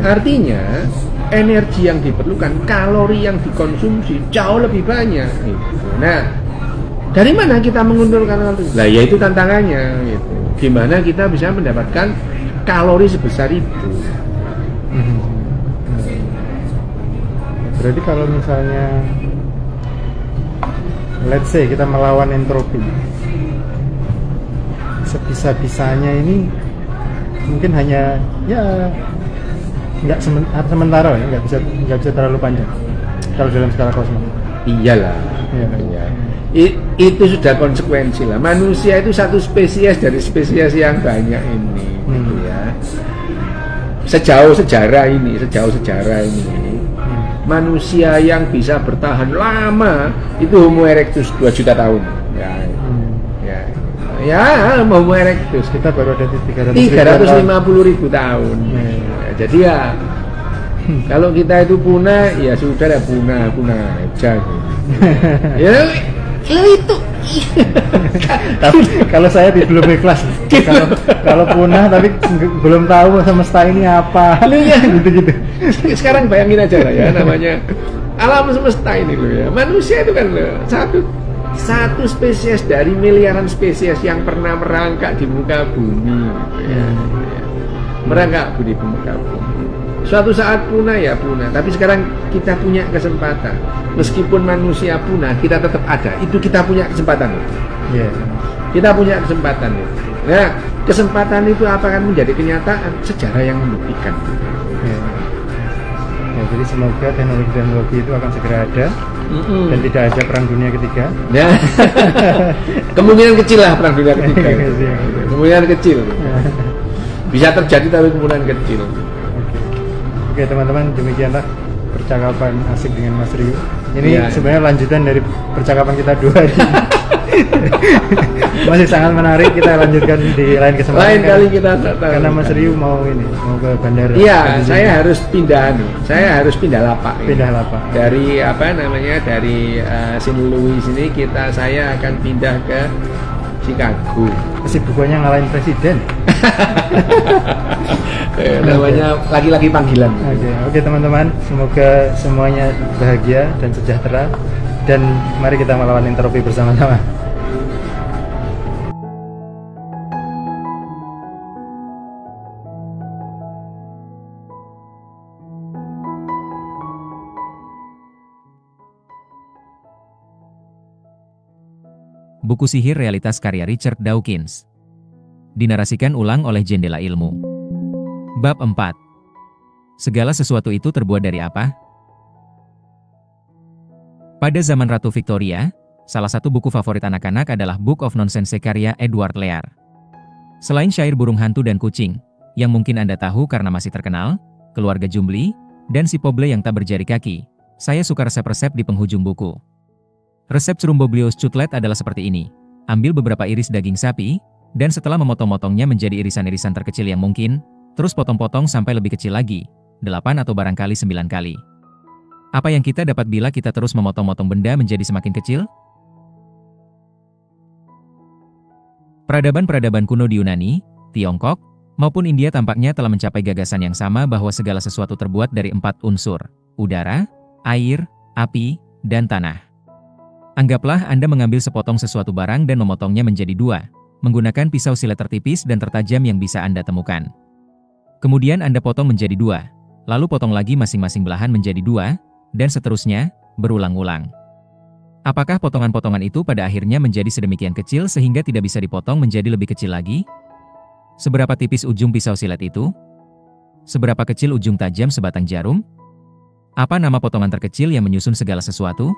Artinya energi yang diperlukan, kalori yang dikonsumsi jauh lebih banyak gitu. Nah, dari mana kita mengumpulkan kalori? Lah ya itu tantangannya gitu. Gimana kita bisa mendapatkan kalori sebesar itu? Berarti kalau misalnya let's say kita melawan entropi, sebisa-bisanya ini mungkin hanya ya nggak sementara ya, nggak bisa terlalu panjang kalau dalam skala kosmos. Iyalah. Iya. Itu sudah konsekuensi lah. Manusia itu satu spesies dari spesies yang banyak ini, gitu ya. Sejauh sejarah ini, manusia yang bisa bertahan lama itu Homo erectus 2 juta tahun. Ya, Homo erectus kita baru ada 350.000 tahun. Jadi ya kalau kita itu punah, ya sudah lah punah aja. Ya itu. Tapi kalau saya belum ikhlas. Kalau punah tapi belum tahu semesta ini apa. Gitu. Sekarang bayangin aja lah ya, namanya alam semesta ini loh ya. Manusia itu kan loh, satu spesies dari miliaran spesies yang pernah merangkak di muka bumi gitu ya. Merangkak di muka bumi. Suatu saat punah ya punah, tapi sekarang kita punya kesempatan. Meskipun manusia punah, kita tetap ada. Itu kita punya kesempatan. Kita punya kesempatan. Nah, kesempatan itu akan menjadi kenyataan, sejarah yang membuktikan. Ya, jadi semoga teknologi itu akan segera ada dan tidak ada perang dunia ketiga. Ya. Kemungkinan kecil lah perang dunia ketiga. Kemungkinan kecil. Bisa terjadi tapi kemungkinan kecil. Oke teman-teman, demikianlah percakapan asik dengan Mas Ryu. Ini sebenarnya lanjutan dari percakapan kita 2 hari. Masih sangat menarik, kita lanjutkan di lain kesempatan. Lain kali kita karena Mas Ryu mau ke bandara. Iya, saya harus pindah lapak. Pindah lapak. Dari dari St. Louis ini saya akan pindah ke Chicago. Kesibukannya ngalahin presiden. Namanya lagi-lagi panggilan. Oke teman-teman, semoga semuanya bahagia dan sejahtera, dan mari kita melawan entropi bersama-sama. Buku Sihir Realitas karya Richard Dawkins. Dinarasikan ulang oleh Jendela Ilmu. Bab 4. Segala sesuatu itu terbuat dari apa? Pada zaman Ratu Victoria, salah satu buku favorit anak-anak adalah Book of Nonsense karya Edward Lear. Selain syair burung hantu dan kucing, yang mungkin Anda tahu karena masih terkenal, keluarga Jumbly, dan si Poble yang tak berjari kaki, saya suka resep-resep di penghujung buku. Resep Crumboblios Cutlet adalah seperti ini. Ambil beberapa iris daging sapi, dan setelah memotong-motongnya menjadi irisan-irisan terkecil yang mungkin, terus potong-potong sampai lebih kecil lagi, 8 atau barangkali 9 kali. Apa yang kita dapat bila kita terus memotong-motong benda menjadi semakin kecil? Peradaban-peradaban kuno di Yunani, Tiongkok, maupun India tampaknya telah mencapai gagasan yang sama bahwa segala sesuatu terbuat dari 4 unsur, udara, air, api, dan tanah. Anggaplah Anda mengambil sepotong sesuatu barang dan memotongnya menjadi 2, menggunakan pisau silet tertipis dan tertajam yang bisa Anda temukan. Kemudian Anda potong menjadi 2, lalu potong lagi masing-masing belahan menjadi 2, dan seterusnya, berulang-ulang. Apakah potongan-potongan itu pada akhirnya menjadi sedemikian kecil sehingga tidak bisa dipotong menjadi lebih kecil lagi? Seberapa tipis ujung pisau silet itu? Seberapa kecil ujung tajam sebatang jarum? Apa nama potongan terkecil yang menyusun segala sesuatu?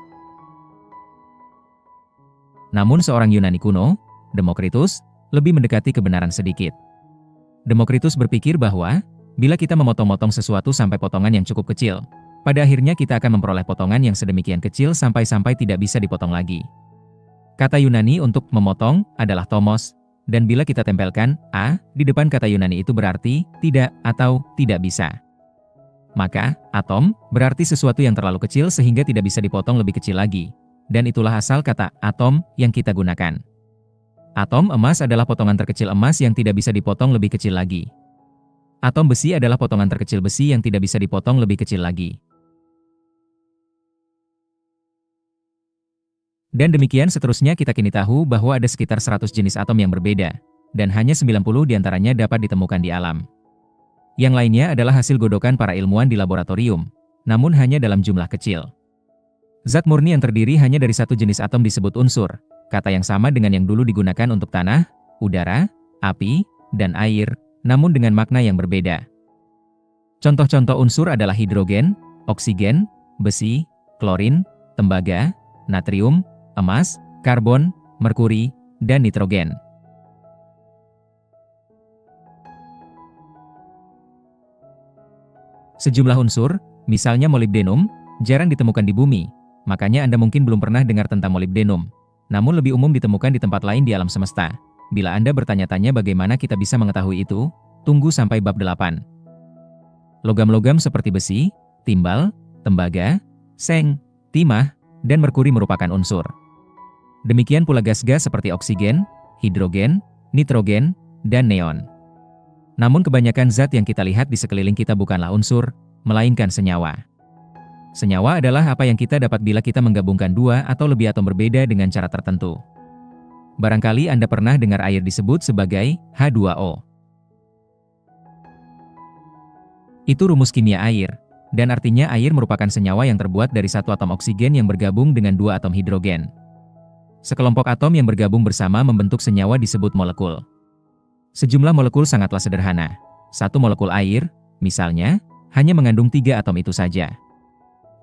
Namun seorang Yunani kuno, Demokritus, lebih mendekati kebenaran sedikit. Demokritus berpikir bahwa, bila kita memotong-motong sesuatu sampai potongan yang cukup kecil, pada akhirnya kita akan memperoleh potongan yang sedemikian kecil sampai-sampai tidak bisa dipotong lagi. Kata Yunani untuk memotong adalah tomos, dan bila kita tempelkan A di depan kata Yunani itu berarti tidak atau tidak bisa. Maka, atom berarti sesuatu yang terlalu kecil sehingga tidak bisa dipotong lebih kecil lagi. Dan itulah asal kata atom yang kita gunakan. Atom emas adalah potongan terkecil emas yang tidak bisa dipotong lebih kecil lagi. Atom besi adalah potongan terkecil besi yang tidak bisa dipotong lebih kecil lagi. Dan demikian seterusnya kita kini tahu bahwa ada sekitar 100 jenis atom yang berbeda, dan hanya 90 diantaranya dapat ditemukan di alam. Yang lainnya adalah hasil godokan para ilmuwan di laboratorium, namun hanya dalam jumlah kecil. Zat murni yang terdiri hanya dari satu jenis atom disebut unsur, kata yang sama dengan yang dulu digunakan untuk tanah, udara, api, dan air, namun dengan makna yang berbeda. Contoh-contoh unsur adalah hidrogen, oksigen, besi, klorin, tembaga, natrium, emas, karbon, merkuri, dan nitrogen. Sejumlah unsur, misalnya molibdenum, jarang ditemukan di bumi, makanya Anda mungkin belum pernah dengar tentang molibdenum, namun lebih umum ditemukan di tempat lain di alam semesta. Bila Anda bertanya-tanya bagaimana kita bisa mengetahui itu, tunggu sampai bab 8. Logam-logam seperti besi, timbal, tembaga, seng, timah, dan merkuri merupakan unsur. Demikian pula gas-gas seperti oksigen, hidrogen, nitrogen, dan neon. Namun kebanyakan zat yang kita lihat di sekeliling kita bukanlah unsur, melainkan senyawa. Senyawa adalah apa yang kita dapat bila kita menggabungkan dua atau lebih atom berbeda dengan cara tertentu. Barangkali Anda pernah dengar air disebut sebagai H2O. Itu rumus kimia air, dan artinya air merupakan senyawa yang terbuat dari satu atom oksigen yang bergabung dengan dua atom hidrogen. Sekelompok atom yang bergabung bersama membentuk senyawa disebut molekul. Sejumlah molekul sangatlah sederhana. Satu molekul air, misalnya, hanya mengandung 3 atom itu saja.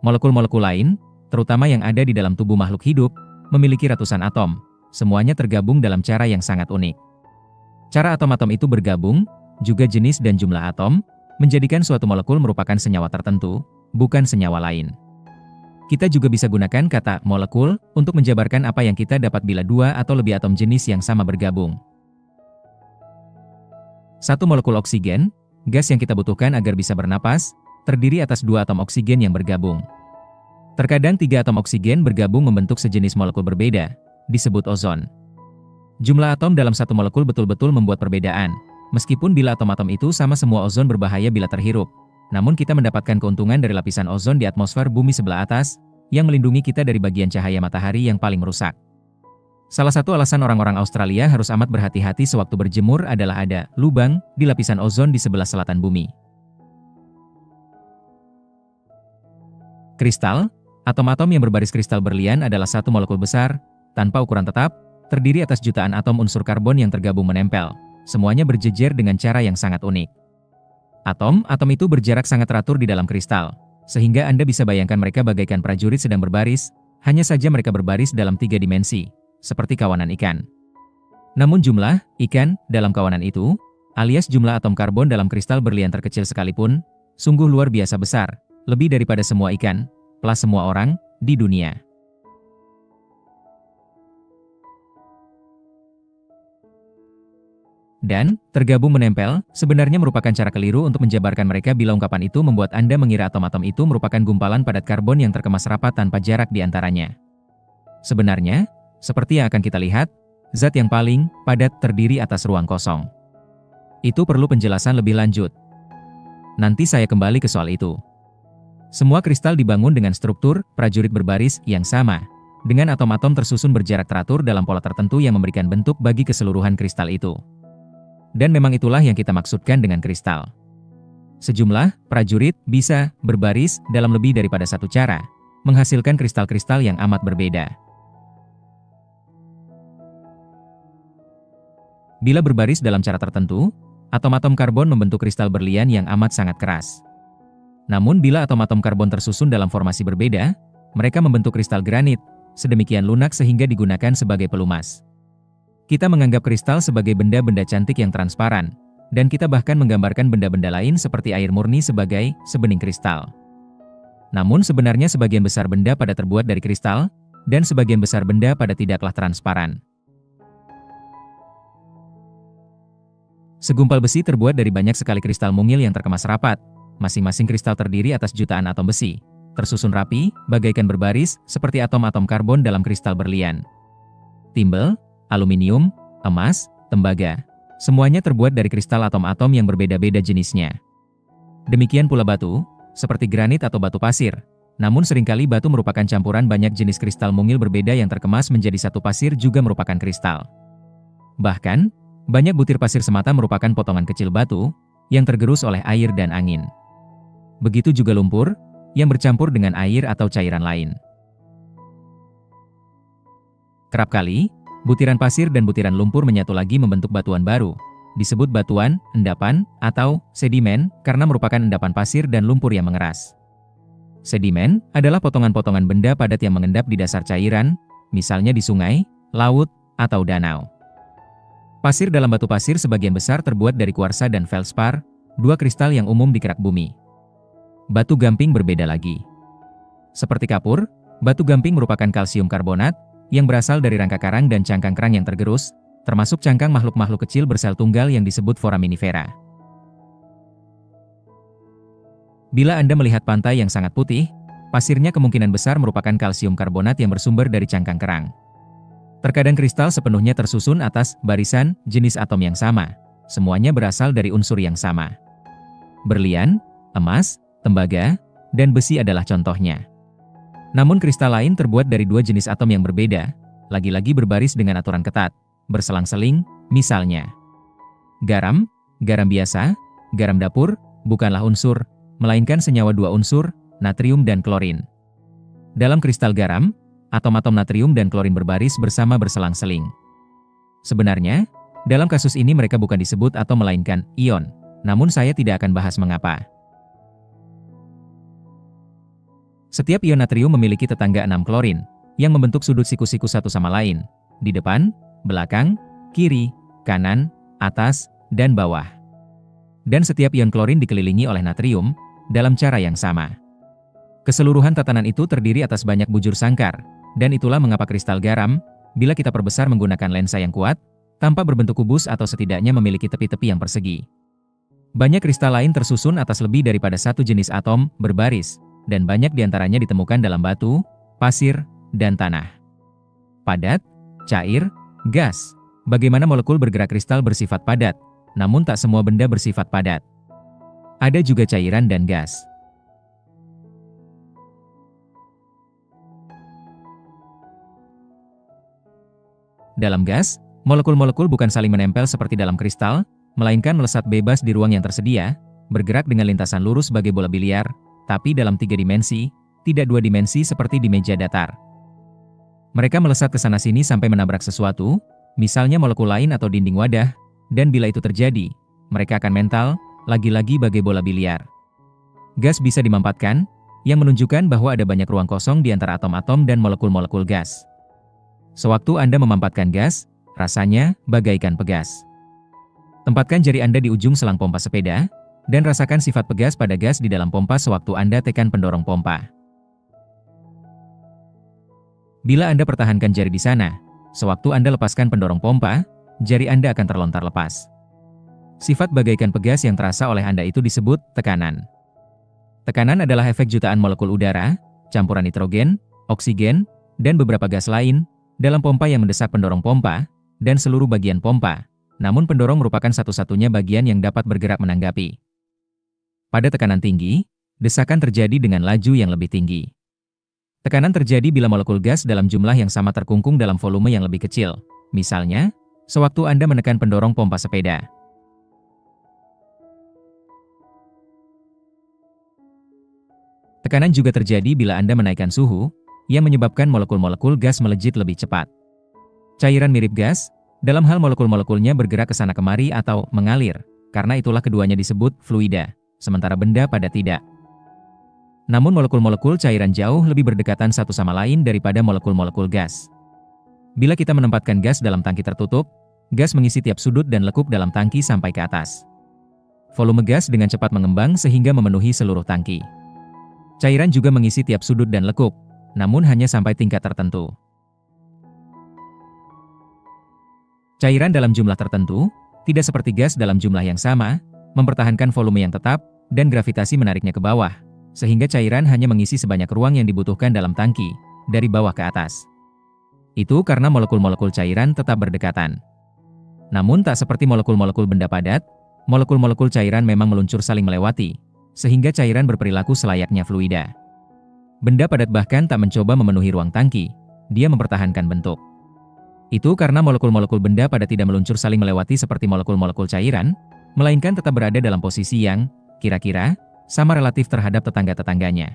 Molekul-molekul lain, terutama yang ada di dalam tubuh makhluk hidup, memiliki ratusan atom. Semuanya tergabung dalam cara yang sangat unik. Cara atom-atom itu bergabung, juga jenis dan jumlah atom, menjadikan suatu molekul merupakan senyawa tertentu, bukan senyawa lain. Kita juga bisa gunakan kata molekul untuk menjabarkan apa yang kita dapat bila dua atau lebih atom jenis yang sama bergabung. Satu molekul oksigen, gas yang kita butuhkan agar bisa bernapas, terdiri atas dua atom oksigen yang bergabung. Terkadang 3 atom oksigen bergabung membentuk sejenis molekul berbeda, disebut ozon. Jumlah atom dalam satu molekul betul-betul membuat perbedaan, meskipun bila atom-atom itu sama semua ozon berbahaya bila terhirup. Namun kita mendapatkan keuntungan dari lapisan ozon di atmosfer bumi sebelah atas, yang melindungi kita dari bagian cahaya matahari yang paling merusak. Salah satu alasan orang-orang Australia harus amat berhati-hati sewaktu berjemur adalah ada lubang di lapisan ozon di sebelah selatan bumi. Kristal, atom-atom yang berbaris kristal berlian adalah satu molekul besar, tanpa ukuran tetap, terdiri atas jutaan atom unsur karbon yang tergabung menempel. Semuanya berjejer dengan cara yang sangat unik. Atom-atom itu berjarak sangat teratur di dalam kristal, sehingga Anda bisa bayangkan mereka bagaikan prajurit sedang berbaris, hanya saja mereka berbaris dalam 3 dimensi, seperti kawanan ikan. Namun jumlah ikan dalam kawanan itu, alias jumlah atom karbon dalam kristal berlian terkecil sekalipun, sungguh luar biasa besar, lebih daripada semua ikan, plus semua orang, di dunia. Dan, tergabung menempel, sebenarnya merupakan cara keliru untuk menjabarkan mereka bila ungkapan itu membuat Anda mengira atom-atom itu merupakan gumpalan padat karbon yang terkemas rapat tanpa jarak di antaranya. Sebenarnya, seperti yang akan kita lihat, zat yang paling padat terdiri atas ruang kosong. Itu perlu penjelasan lebih lanjut. Nanti saya kembali ke soal itu. Semua kristal dibangun dengan struktur prajurit berbaris yang sama, dengan atom-atom tersusun berjarak teratur dalam pola tertentu yang memberikan bentuk bagi keseluruhan kristal itu. Dan memang itulah yang kita maksudkan dengan kristal. Sejumlah prajurit bisa berbaris dalam lebih daripada satu cara, menghasilkan kristal-kristal yang amat berbeda. Bila berbaris dalam cara tertentu, atom-atom karbon membentuk kristal berlian yang amat sangat keras. Namun bila atom-atom karbon tersusun dalam formasi berbeda, mereka membentuk kristal granit, sedemikian lunak sehingga digunakan sebagai pelumas. Kita menganggap kristal sebagai benda-benda cantik yang transparan, dan kita bahkan menggambarkan benda-benda lain seperti air murni sebagai sebening kristal. Namun sebenarnya sebagian besar benda pada terbuat dari kristal, dan sebagian besar benda pada tidaklah transparan. Segumpal besi terbuat dari banyak sekali kristal mungil yang terkemas rapat. Masing-masing kristal terdiri atas jutaan atom besi, tersusun rapi, bagaikan berbaris, seperti atom-atom karbon dalam kristal berlian. Timbel, aluminium, emas, tembaga. Semuanya terbuat dari kristal atom-atom yang berbeda-beda jenisnya. Demikian pula batu, seperti granit atau batu pasir. Namun seringkali batu merupakan campuran banyak jenis kristal mungil berbeda yang terkemas menjadi satu pasir juga merupakan kristal. Bahkan, banyak butir pasir semata merupakan potongan kecil batu yang tergerus oleh air dan angin. Begitu juga lumpur yang bercampur dengan air atau cairan lain. Kerap kali, butiran pasir dan butiran lumpur menyatu lagi membentuk batuan baru. Disebut batuan, endapan, atau sedimen karena merupakan endapan pasir dan lumpur yang mengeras. Sedimen adalah potongan-potongan benda padat yang mengendap di dasar cairan, misalnya di sungai, laut, atau danau. Pasir dalam batu pasir sebagian besar terbuat dari kuarsa dan feldspar, dua kristal yang umum di kerak bumi. Batu gamping berbeda lagi. Seperti kapur, batu gamping merupakan kalsium karbonat yang berasal dari rangka karang dan cangkang kerang yang tergerus, termasuk cangkang makhluk-makhluk kecil bersel tunggal yang disebut foraminifera. Bila Anda melihat pantai yang sangat putih, pasirnya kemungkinan besar merupakan kalsium karbonat yang bersumber dari cangkang kerang. Terkadang kristal sepenuhnya tersusun atas barisan jenis atom yang sama. Semuanya berasal dari unsur yang sama. Berlian, emas, tembaga, dan besi adalah contohnya. Namun kristal lain terbuat dari dua jenis atom yang berbeda, lagi-lagi berbaris dengan aturan ketat, berselang-seling, misalnya. Garam biasa, garam dapur, bukanlah unsur, melainkan senyawa dua unsur, natrium dan klorin. Dalam kristal garam, atom-atom natrium dan klorin berbaris bersama berselang-seling. Sebenarnya, dalam kasus ini mereka bukan disebut atau melainkan ion, namun saya tidak akan bahas mengapa. Setiap ion natrium memiliki tetangga 6 klorin, yang membentuk sudut siku-siku satu sama lain, di depan, belakang, kiri, kanan, atas, dan bawah. Dan setiap ion klorin dikelilingi oleh natrium, dalam cara yang sama. Keseluruhan tatanan itu terdiri atas banyak bujur sangkar, dan itulah mengapa kristal garam, bila kita perbesar menggunakan lensa yang kuat, tampak berbentuk kubus atau setidaknya memiliki tepi-tepi yang persegi. Banyak kristal lain tersusun atas lebih daripada satu jenis atom, berbaris, dan banyak diantaranya ditemukan dalam batu, pasir, dan tanah. Padat, cair, gas. Bagaimana molekul bergerak kristal bersifat padat, namun tak semua benda bersifat padat. Ada juga cairan dan gas. Dalam gas, molekul-molekul bukan saling menempel seperti dalam kristal, melainkan melesat bebas di ruang yang tersedia, bergerak dengan lintasan lurus sebagai bola biliar, tapi dalam 3 dimensi, tidak 2 dimensi seperti di meja datar. Mereka melesat ke sana-sini sampai menabrak sesuatu, misalnya molekul lain atau dinding wadah, dan bila itu terjadi, mereka akan mental, lagi-lagi bagai bola biliar. Gas bisa dimampatkan, yang menunjukkan bahwa ada banyak ruang kosong di antara atom-atom dan molekul-molekul gas. Sewaktu Anda memampatkan gas, rasanya bagaikan pegas. Tempatkan jari Anda di ujung selang pompa sepeda, dan rasakan sifat pegas pada gas di dalam pompa sewaktu Anda tekan pendorong pompa. Bila Anda pertahankan jari di sana, sewaktu Anda lepaskan pendorong pompa, jari Anda akan terlontar lepas. Sifat bagaikan pegas yang terasa oleh Anda itu disebut tekanan. Tekanan adalah efek jutaan molekul udara, campuran nitrogen, oksigen, dan beberapa gas lain, dalam pompa yang mendesak pendorong pompa, dan seluruh bagian pompa. Namun pendorong merupakan satu-satunya bagian yang dapat bergerak menanggapi. Pada tekanan tinggi, desakan terjadi dengan laju yang lebih tinggi. Tekanan terjadi bila molekul gas dalam jumlah yang sama terkungkung dalam volume yang lebih kecil. Misalnya, sewaktu Anda menekan pendorong pompa sepeda. Tekanan juga terjadi bila Anda menaikkan suhu, yang menyebabkan molekul-molekul gas melejit lebih cepat. Cairan mirip gas, dalam hal molekul-molekulnya bergerak ke sana kemari atau mengalir, karena itulah keduanya disebut fluida, sementara benda padat tidak. Namun molekul-molekul cairan jauh lebih berdekatan satu sama lain daripada molekul-molekul gas. Bila kita menempatkan gas dalam tangki tertutup, gas mengisi tiap sudut dan lekuk dalam tangki sampai ke atas. Volume gas dengan cepat mengembang sehingga memenuhi seluruh tangki. Cairan juga mengisi tiap sudut dan lekuk, namun hanya sampai tingkat tertentu. Cairan dalam jumlah tertentu, tidak seperti gas dalam jumlah yang sama, mempertahankan volume yang tetap, dan gravitasi menariknya ke bawah, sehingga cairan hanya mengisi sebanyak ruang yang dibutuhkan dalam tangki, dari bawah ke atas. Itu karena molekul-molekul cairan tetap berdekatan. Namun tak seperti molekul-molekul benda padat, molekul-molekul cairan memang meluncur saling melewati, sehingga cairan berperilaku selayaknya fluida. Benda padat bahkan tak mencoba memenuhi ruang tangki, dia mempertahankan bentuk. Itu karena molekul-molekul benda padat tidak meluncur saling melewati seperti molekul-molekul cairan, melainkan tetap berada dalam posisi yang, kira-kira, sama relatif terhadap tetangga-tetangganya.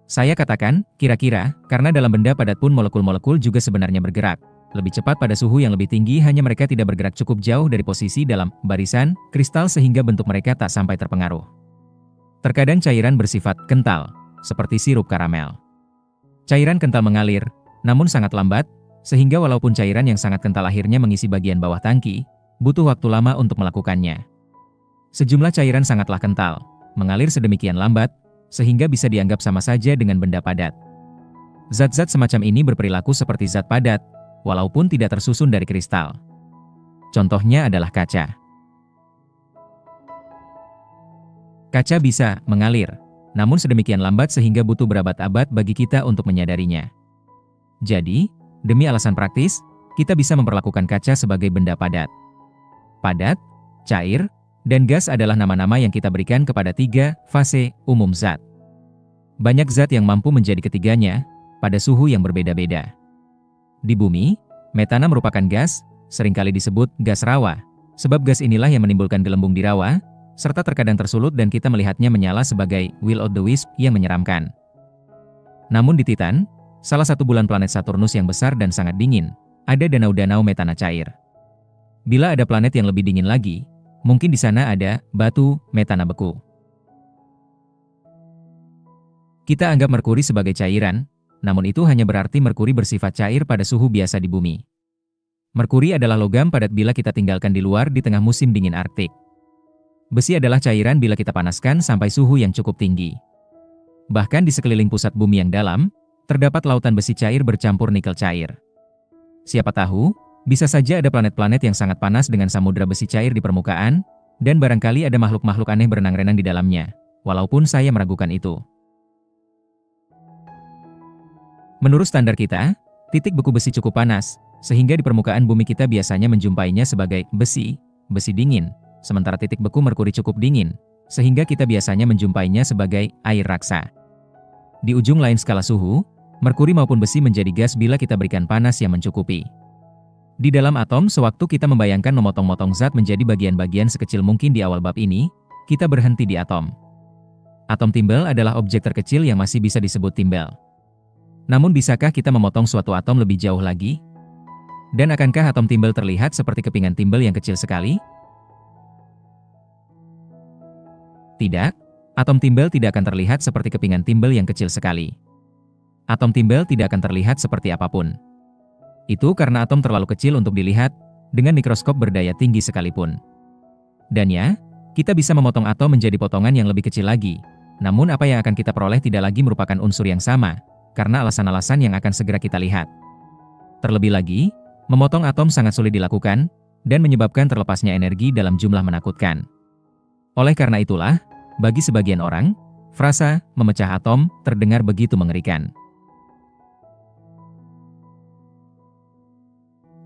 Saya katakan, kira-kira, karena dalam benda padat pun molekul-molekul juga sebenarnya bergerak. Lebih cepat pada suhu yang lebih tinggi, hanya mereka tidak bergerak cukup jauh dari posisi dalam barisan kristal sehingga bentuk mereka tak sampai terpengaruh. Terkadang cairan bersifat kental, seperti sirup karamel. Cairan kental mengalir, namun sangat lambat, sehingga walaupun cairan yang sangat kental akhirnya mengisi bagian bawah tangki, butuh waktu lama untuk melakukannya. Sejumlah cairan sangatlah kental, mengalir sedemikian lambat, sehingga bisa dianggap sama saja dengan benda padat. Zat-zat semacam ini berperilaku seperti zat padat, walaupun tidak tersusun dari kristal. Contohnya adalah kaca. Kaca bisa mengalir, namun sedemikian lambat sehingga butuh berabad-abad bagi kita untuk menyadarinya. Jadi, demi alasan praktis, kita bisa memperlakukan kaca sebagai benda padat. Padat, cair, dan gas adalah nama-nama yang kita berikan kepada tiga fase umum zat. Banyak zat yang mampu menjadi ketiganya, pada suhu yang berbeda-beda. Di bumi, metana merupakan gas, seringkali disebut gas rawa, sebab gas inilah yang menimbulkan gelembung di rawa, serta terkadang tersulut dan kita melihatnya menyala sebagai will-o'-the-wisp yang menyeramkan. Namun di Titan, salah satu bulan planet Saturnus yang besar dan sangat dingin, ada danau-danau metana cair. Bila ada planet yang lebih dingin lagi, mungkin di sana ada batu metana beku. Kita anggap merkuri sebagai cairan, namun itu hanya berarti merkuri bersifat cair pada suhu biasa di bumi. Merkuri adalah logam padat bila kita tinggalkan di luar di tengah musim dingin Arktik. Besi adalah cairan bila kita panaskan sampai suhu yang cukup tinggi. Bahkan di sekeliling pusat bumi yang dalam, terdapat lautan besi cair bercampur nikel cair. Siapa tahu, bisa saja ada planet-planet yang sangat panas dengan samudra besi cair di permukaan, dan barangkali ada makhluk-makhluk aneh berenang-renang di dalamnya, walaupun saya meragukan itu. Menurut standar kita, titik beku besi cukup panas, sehingga di permukaan bumi kita biasanya menjumpainya sebagai besi dingin. Sementara titik beku merkuri cukup dingin, sehingga kita biasanya menjumpainya sebagai air raksa. Di ujung lain skala suhu, merkuri maupun besi menjadi gas bila kita berikan panas yang mencukupi. Di dalam atom, sewaktu kita membayangkan memotong-motong zat menjadi bagian-bagian sekecil mungkin di awal bab ini, kita berhenti di atom. Atom timbel adalah objek terkecil yang masih bisa disebut timbel. Namun bisakah kita memotong suatu atom lebih jauh lagi? Dan akankah atom timbel terlihat seperti kepingan timbel yang kecil sekali? Tidak, atom timbel tidak akan terlihat seperti kepingan timbel yang kecil sekali. Atom timbel tidak akan terlihat seperti apapun. Itu karena atom terlalu kecil untuk dilihat, dengan mikroskop berdaya tinggi sekalipun. Dan ya, kita bisa memotong atom menjadi potongan yang lebih kecil lagi, namun apa yang akan kita peroleh tidak lagi merupakan unsur yang sama, karena alasan-alasan yang akan segera kita lihat. Terlebih lagi, memotong atom sangat sulit dilakukan, dan menyebabkan terlepasnya energi dalam jumlah menakutkan. Oleh karena itulah, bagi sebagian orang, frasa memecah atom terdengar begitu mengerikan.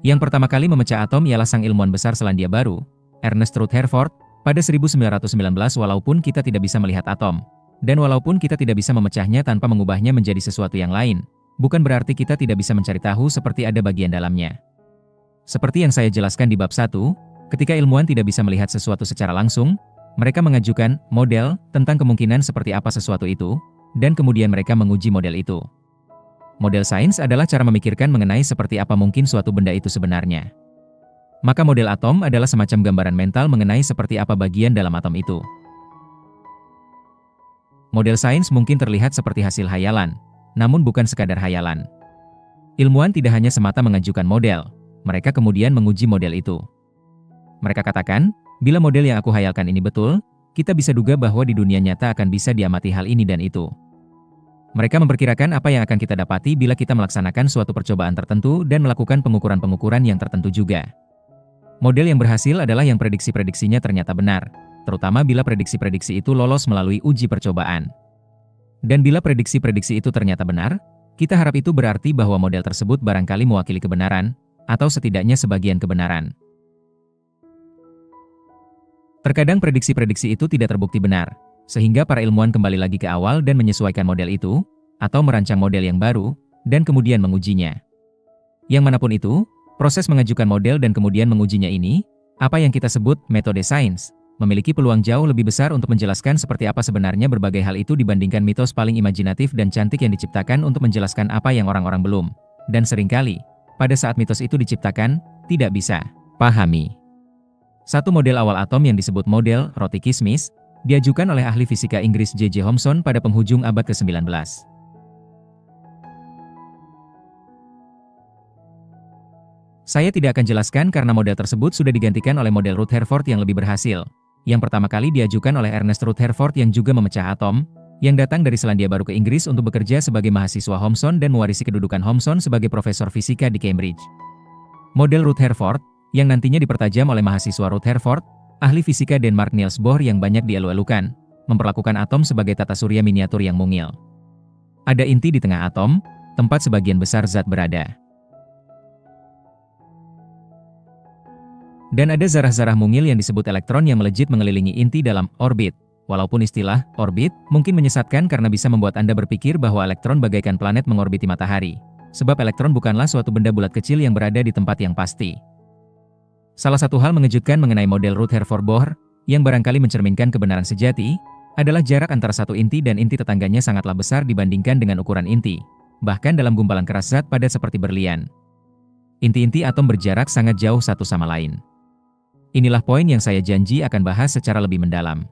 Yang pertama kali memecah atom ialah sang ilmuwan besar Selandia Baru, Ernest Rutherford, pada 1919 walaupun kita tidak bisa melihat atom, dan walaupun kita tidak bisa memecahnya tanpa mengubahnya menjadi sesuatu yang lain, bukan berarti kita tidak bisa mencari tahu seperti ada bagian dalamnya. Seperti yang saya jelaskan di bab 1, ketika ilmuwan tidak bisa melihat sesuatu secara langsung, mereka mengajukan model tentang kemungkinan seperti apa sesuatu itu, dan kemudian mereka menguji model itu. Model sains adalah cara memikirkan mengenai seperti apa mungkin suatu benda itu sebenarnya. Maka model atom adalah semacam gambaran mental mengenai seperti apa bagian dalam atom itu. Model sains mungkin terlihat seperti hasil hayalan, namun bukan sekadar hayalan. Ilmuwan tidak hanya semata mengajukan model, mereka kemudian menguji model itu. Mereka katakan, bila model yang aku hayalkan ini betul, kita bisa duga bahwa di dunia nyata akan bisa diamati hal ini dan itu. Mereka memperkirakan apa yang akan kita dapati bila kita melaksanakan suatu percobaan tertentu dan melakukan pengukuran-pengukuran yang tertentu juga. Model yang berhasil adalah yang prediksi-prediksinya ternyata benar, terutama bila prediksi-prediksi itu lolos melalui uji percobaan. Dan bila prediksi-prediksi itu ternyata benar, kita harap itu berarti bahwa model tersebut barangkali mewakili kebenaran, atau setidaknya sebagian kebenaran. Terkadang prediksi-prediksi itu tidak terbukti benar, sehingga para ilmuwan kembali lagi ke awal dan menyesuaikan model itu, atau merancang model yang baru, dan kemudian mengujinya. Yang manapun itu, proses mengajukan model dan kemudian mengujinya ini, apa yang kita sebut metode sains, memiliki peluang jauh lebih besar untuk menjelaskan seperti apa sebenarnya berbagai hal itu dibandingkan mitos paling imajinatif dan cantik yang diciptakan untuk menjelaskan apa yang orang-orang belum, dan seringkali, pada saat mitos itu diciptakan, tidak bisa pahami. Satu model awal atom yang disebut model roti kismis, diajukan oleh ahli fisika Inggris J.J. Thomson pada penghujung abad ke-19. Saya tidak akan jelaskan karena model tersebut sudah digantikan oleh model Rutherford yang lebih berhasil. Yang pertama kali diajukan oleh Ernest Rutherford yang juga memecah atom, yang datang dari Selandia Baru ke Inggris untuk bekerja sebagai mahasiswa Thomson dan mewarisi kedudukan Thomson sebagai profesor fisika di Cambridge. Model Rutherford, yang nantinya dipertajam oleh mahasiswa Rutherford, ahli fisika Denmark Niels Bohr yang banyak dielu-elukan, memperlakukan atom sebagai tata surya miniatur yang mungil. Ada inti di tengah atom, tempat sebagian besar zat berada. Dan ada zarah-zarah mungil yang disebut elektron yang melejit mengelilingi inti dalam orbit. Walaupun istilah orbit mungkin menyesatkan karena bisa membuat Anda berpikir bahwa elektron bagaikan planet mengorbiti matahari. Sebab elektron bukanlah suatu benda bulat kecil yang berada di tempat yang pasti. Salah satu hal mengejutkan mengenai model Rutherford-Bohr, yang barangkali mencerminkan kebenaran sejati, adalah jarak antara satu inti dan inti tetangganya sangatlah besar dibandingkan dengan ukuran inti, bahkan dalam gumpalan keras zat padat seperti berlian. Inti-inti atom berjarak sangat jauh satu sama lain. Inilah poin yang saya janji akan bahas secara lebih mendalam.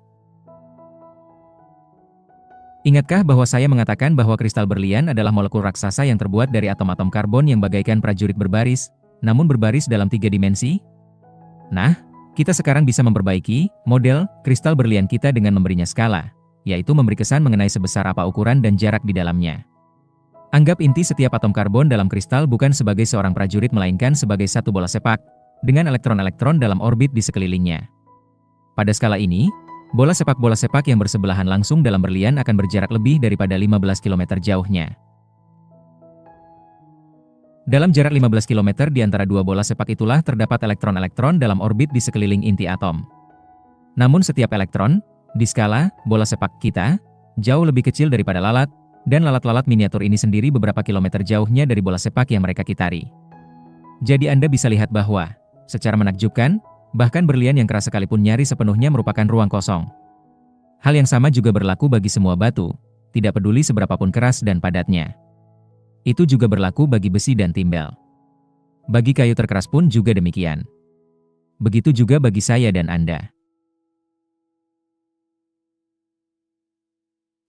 Ingatkah bahwa saya mengatakan bahwa kristal berlian adalah molekul raksasa yang terbuat dari atom-atom karbon yang bagaikan prajurit berbaris, namun berbaris dalam 3 dimensi? Nah, kita sekarang bisa memperbaiki model kristal berlian kita dengan memberinya skala, yaitu memberi kesan mengenai sebesar apa ukuran dan jarak di dalamnya. Anggap inti setiap atom karbon dalam kristal bukan sebagai seorang prajurit melainkan sebagai satu bola sepak, dengan elektron-elektron dalam orbit di sekelilingnya. Pada skala ini, bola sepak yang bersebelahan langsung dalam berlian akan berjarak lebih daripada 15 km jauhnya. Dalam jarak 15 km di antara dua bola sepak itulah terdapat elektron-elektron dalam orbit di sekeliling inti atom. Namun setiap elektron, di skala bola sepak kita, jauh lebih kecil daripada lalat, dan lalat-lalat miniatur ini sendiri beberapa kilometer jauhnya dari bola sepak yang mereka kitari. Jadi Anda bisa lihat bahwa, secara menakjubkan, bahkan berlian yang keras sekalipun nyaris sepenuhnya merupakan ruang kosong. Hal yang sama juga berlaku bagi semua batu, tidak peduli seberapapun keras dan padatnya. Itu juga berlaku bagi besi dan timbel. Bagi kayu terkeras pun juga demikian. Begitu juga bagi saya dan Anda.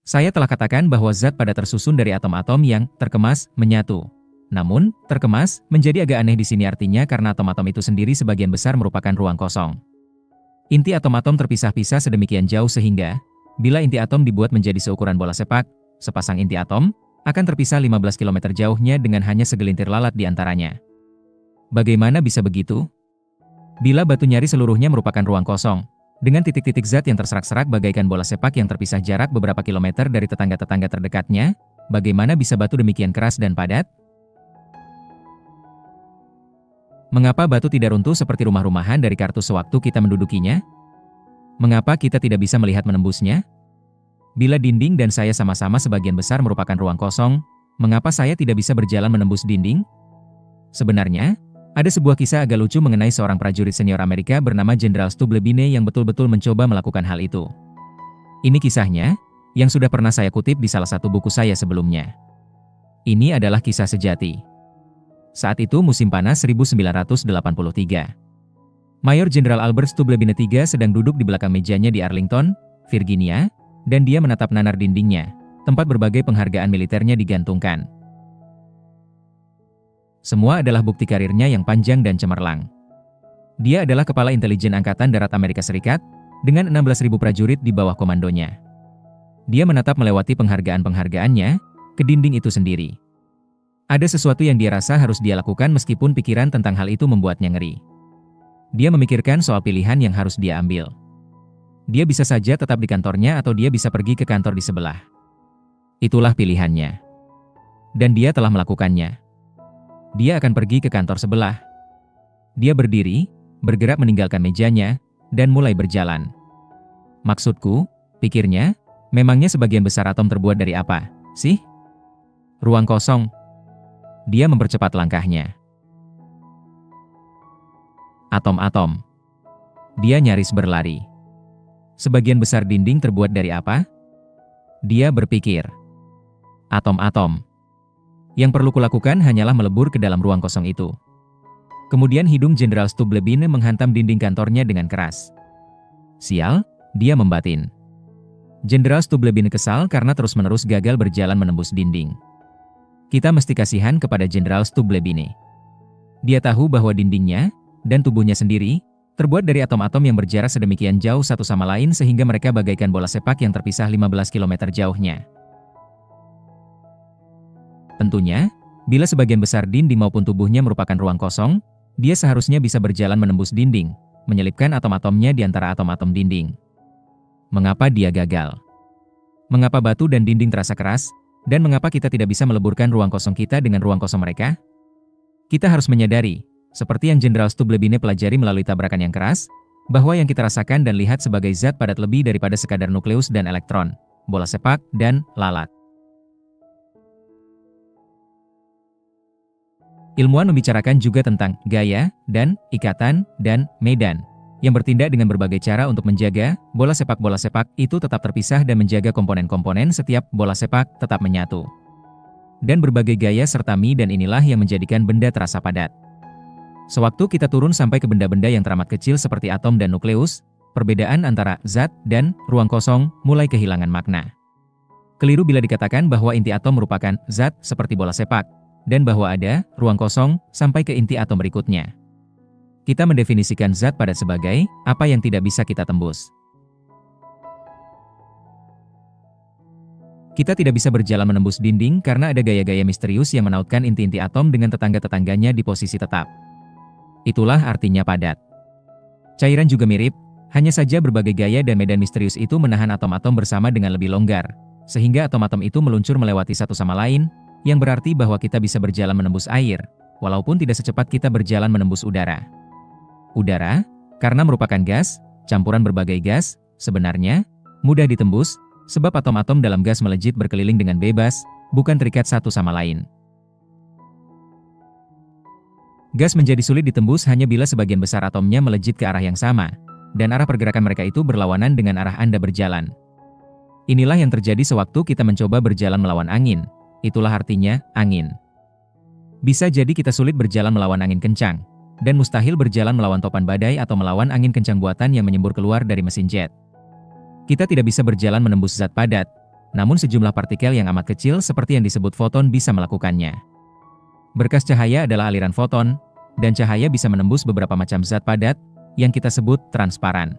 Saya telah katakan bahwa zat pada tersusun dari atom-atom yang terkemas menyatu. Namun, terkemas menjadi agak aneh di sini artinya karena atom-atom itu sendiri sebagian besar merupakan ruang kosong. Inti atom-atom terpisah-pisah sedemikian jauh sehingga, bila inti atom dibuat menjadi seukuran bola sepak, sepasang inti atom akan terpisah 15 km jauhnya dengan hanya segelintir lalat di antaranya. Bagaimana bisa begitu? Bila batu nyari seluruhnya merupakan ruang kosong, dengan titik-titik zat yang terserak-serak bagaikan bola sepak yang terpisah jarak beberapa kilometer dari tetangga-tetangga terdekatnya, bagaimana bisa batu demikian keras dan padat? Mengapa batu tidak runtuh seperti rumah-rumahan dari kartu sewaktu kita mendudukinya? Mengapa kita tidak bisa melihat menembusnya? Bila dinding dan saya sama-sama sebagian besar merupakan ruang kosong, mengapa saya tidak bisa berjalan menembus dinding? Sebenarnya, ada sebuah kisah agak lucu mengenai seorang prajurit senior Amerika bernama Jenderal Stubblebine yang betul-betul mencoba melakukan hal itu. Ini kisahnya, yang sudah pernah saya kutip di salah satu buku saya sebelumnya. Ini adalah kisah sejati. Saat itu musim panas 1983. Mayor Jenderal Albert Stubblebine III sedang duduk di belakang mejanya di Arlington, Virginia, dan dia menatap nanar dindingnya, tempat berbagai penghargaan militernya digantungkan. Semua adalah bukti karirnya yang panjang dan cemerlang. Dia adalah Kepala Intelijen Angkatan Darat Amerika Serikat, dengan 16.000 prajurit di bawah komandonya. Dia menatap melewati penghargaan-penghargaannya, ke dinding itu sendiri. Ada sesuatu yang dia rasa harus dia lakukan meskipun pikiran tentang hal itu membuatnya ngeri. Dia memikirkan soal pilihan yang harus dia ambil. Dia bisa saja tetap di kantornya atau dia bisa pergi ke kantor di sebelah. Itulah pilihannya. Dan dia telah melakukannya. Dia akan pergi ke kantor sebelah. Dia berdiri, bergerak meninggalkan mejanya, dan mulai berjalan. Maksudku, pikirnya, memangnya sebagian besar atom terbuat dari apa, sih? Ruang kosong. Dia mempercepat langkahnya. Atom-atom. Dia nyaris berlari. Sebagian besar dinding terbuat dari apa? Dia berpikir. Atom-atom. Yang perlu kulakukan hanyalah melebur ke dalam ruang kosong itu. Kemudian hidung Jenderal Stubblebine menghantam dinding kantornya dengan keras. Sial, dia membatin. Jenderal Stubblebine kesal karena terus-menerus gagal berjalan menembus dinding. Kita mesti kasihan kepada Jenderal Stubblebine. Dia tahu bahwa dindingnya, dan tubuhnya sendiri, terbuat dari atom-atom yang berjarak sedemikian jauh satu sama lain sehingga mereka bagaikan bola sepak yang terpisah 15 km jauhnya. Tentunya, bila sebagian besar dinding maupun tubuhnya merupakan ruang kosong, dia seharusnya bisa berjalan menembus dinding, menyelipkan atom-atomnya di antara atom-atom dinding. Mengapa dia gagal? Mengapa batu dan dinding terasa keras, dan mengapa kita tidak bisa meleburkan ruang kosong kita dengan ruang kosong mereka? Kita harus menyadari, seperti yang Jenderal Stubblebine pelajari melalui tabrakan yang keras, bahwa yang kita rasakan dan lihat sebagai zat padat lebih daripada sekadar nukleus dan elektron, bola sepak, dan lalat. Ilmuwan membicarakan juga tentang gaya, dan ikatan, dan medan, yang bertindak dengan berbagai cara untuk menjaga bola sepak itu tetap terpisah dan menjaga komponen-komponen setiap bola sepak tetap menyatu. Dan berbagai gaya serta medan inilah yang menjadikan benda terasa padat. Sewaktu kita turun sampai ke benda-benda yang teramat kecil seperti atom dan nukleus, perbedaan antara zat dan ruang kosong mulai kehilangan makna. Keliru bila dikatakan bahwa inti atom merupakan zat seperti bola sepak, dan bahwa ada ruang kosong sampai ke inti atom berikutnya. Kita mendefinisikan zat padat sebagai apa yang tidak bisa kita tembus. Kita tidak bisa berjalan menembus dinding karena ada gaya-gaya misterius yang menautkan inti-inti atom dengan tetangga-tetangganya di posisi tetap. Itulah artinya padat. Cairan juga mirip, hanya saja berbagai gaya dan medan misterius itu menahan atom-atom bersama dengan lebih longgar, sehingga atom-atom itu meluncur melewati satu sama lain, yang berarti bahwa kita bisa berjalan menembus air, walaupun tidak secepat kita berjalan menembus udara. Udara, karena merupakan gas, campuran berbagai gas, sebenarnya mudah ditembus, sebab atom-atom dalam gas melejit berkeliling dengan bebas, bukan terikat satu sama lain. Gas menjadi sulit ditembus hanya bila sebagian besar atomnya melejit ke arah yang sama, dan arah pergerakan mereka itu berlawanan dengan arah Anda berjalan. Inilah yang terjadi sewaktu kita mencoba berjalan melawan angin. Itulah artinya angin. Bisa jadi kita sulit berjalan melawan angin kencang, dan mustahil berjalan melawan topan badai atau melawan angin kencang buatan yang menyembur keluar dari mesin jet. Kita tidak bisa berjalan menembus zat padat, namun sejumlah partikel yang amat kecil seperti yang disebut foton bisa melakukannya. Berkas cahaya adalah aliran foton, dan cahaya bisa menembus beberapa macam zat padat, yang kita sebut transparan.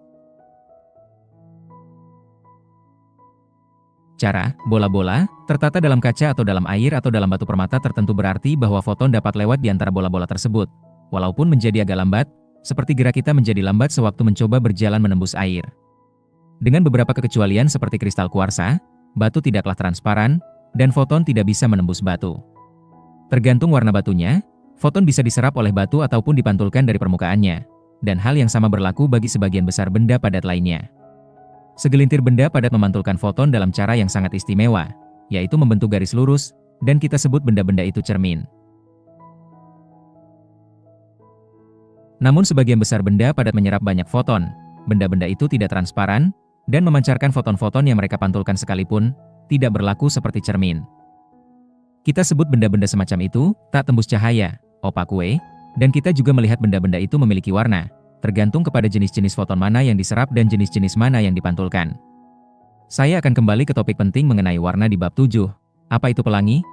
Cara, bola-bola, tertata dalam kaca atau dalam air atau dalam batu permata tertentu berarti bahwa foton dapat lewat di antara bola-bola tersebut, walaupun menjadi agak lambat, seperti gerak kita menjadi lambat sewaktu mencoba berjalan menembus air. Dengan beberapa kekecualian seperti kristal kuarsa, batu tidaklah transparan, dan foton tidak bisa menembus batu. Tergantung warna batunya, foton bisa diserap oleh batu ataupun dipantulkan dari permukaannya, dan hal yang sama berlaku bagi sebagian besar benda padat lainnya. Segelintir benda padat memantulkan foton dalam cara yang sangat istimewa, yaitu membentuk garis lurus, dan kita sebut benda-benda itu cermin. Namun sebagian besar benda padat menyerap banyak foton, benda-benda itu tidak transparan, dan memancarkan foton-foton yang mereka pantulkan sekalipun, tidak berlaku seperti cermin. Kita sebut benda-benda semacam itu, tak tembus cahaya, opaque, dan kita juga melihat benda-benda itu memiliki warna, tergantung kepada jenis-jenis foton mana yang diserap dan jenis-jenis mana yang dipantulkan. Saya akan kembali ke topik penting mengenai warna di bab 7, apa itu pelangi?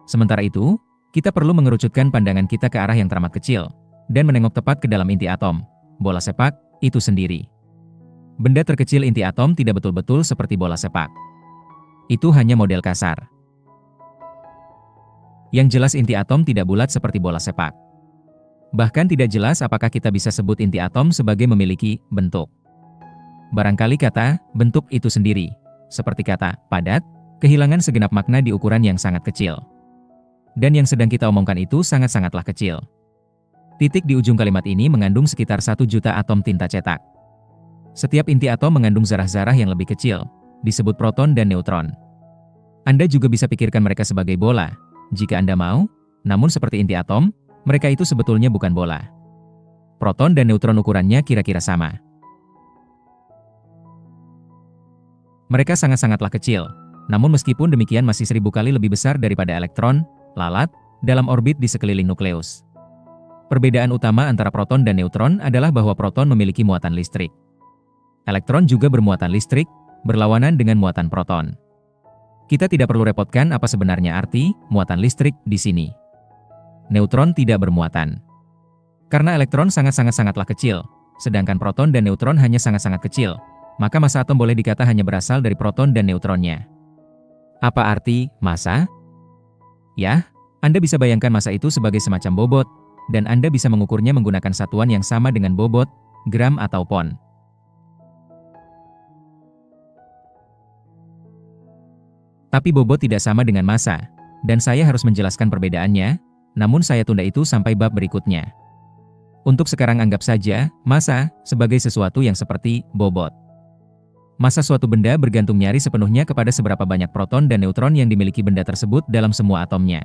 Sementara itu, kita perlu mengerucutkan pandangan kita ke arah yang teramat kecil, dan menengok tepat ke dalam inti atom, bola sepak, itu sendiri. Benda terkecil inti atom tidak betul-betul seperti bola sepak. Itu hanya model kasar. Yang jelas inti atom tidak bulat seperti bola sepak. Bahkan tidak jelas apakah kita bisa sebut inti atom sebagai memiliki bentuk. Barangkali kata bentuk itu sendiri, seperti kata padat, kehilangan segenap makna di ukuran yang sangat kecil. Dan yang sedang kita omongkan itu sangat-sangatlah kecil. Titik di ujung kalimat ini mengandung sekitar 1 juta atom tinta cetak. Setiap inti atom mengandung zarah-zarah yang lebih kecil, disebut proton dan neutron. Anda juga bisa pikirkan mereka sebagai bola, jika Anda mau, namun seperti inti atom, mereka itu sebetulnya bukan bola. Proton dan neutron ukurannya kira-kira sama. Mereka sangat-sangatlah kecil, namun meskipun demikian masih 1000 kali lebih besar daripada elektron, lalat, dalam orbit di sekeliling nukleus. Perbedaan utama antara proton dan neutron adalah bahwa proton memiliki muatan listrik. Elektron juga bermuatan listrik, berlawanan dengan muatan proton. Kita tidak perlu repotkan apa sebenarnya arti muatan listrik di sini. Neutron tidak bermuatan. Karena elektron sangat-sangat-sangatlah kecil, sedangkan proton dan neutron hanya sangat-sangat kecil, maka massa atom boleh dikata hanya berasal dari proton dan neutronnya. Apa arti massa? Ya, Anda bisa bayangkan massa itu sebagai semacam bobot, dan Anda bisa mengukurnya menggunakan satuan yang sama dengan bobot, gram atau pon. Tapi bobot tidak sama dengan massa, dan saya harus menjelaskan perbedaannya, namun saya tunda itu sampai bab berikutnya. Untuk sekarang anggap saja massa sebagai sesuatu yang seperti bobot. Massa suatu benda bergantung nyaris sepenuhnya kepada seberapa banyak proton dan neutron yang dimiliki benda tersebut dalam semua atomnya.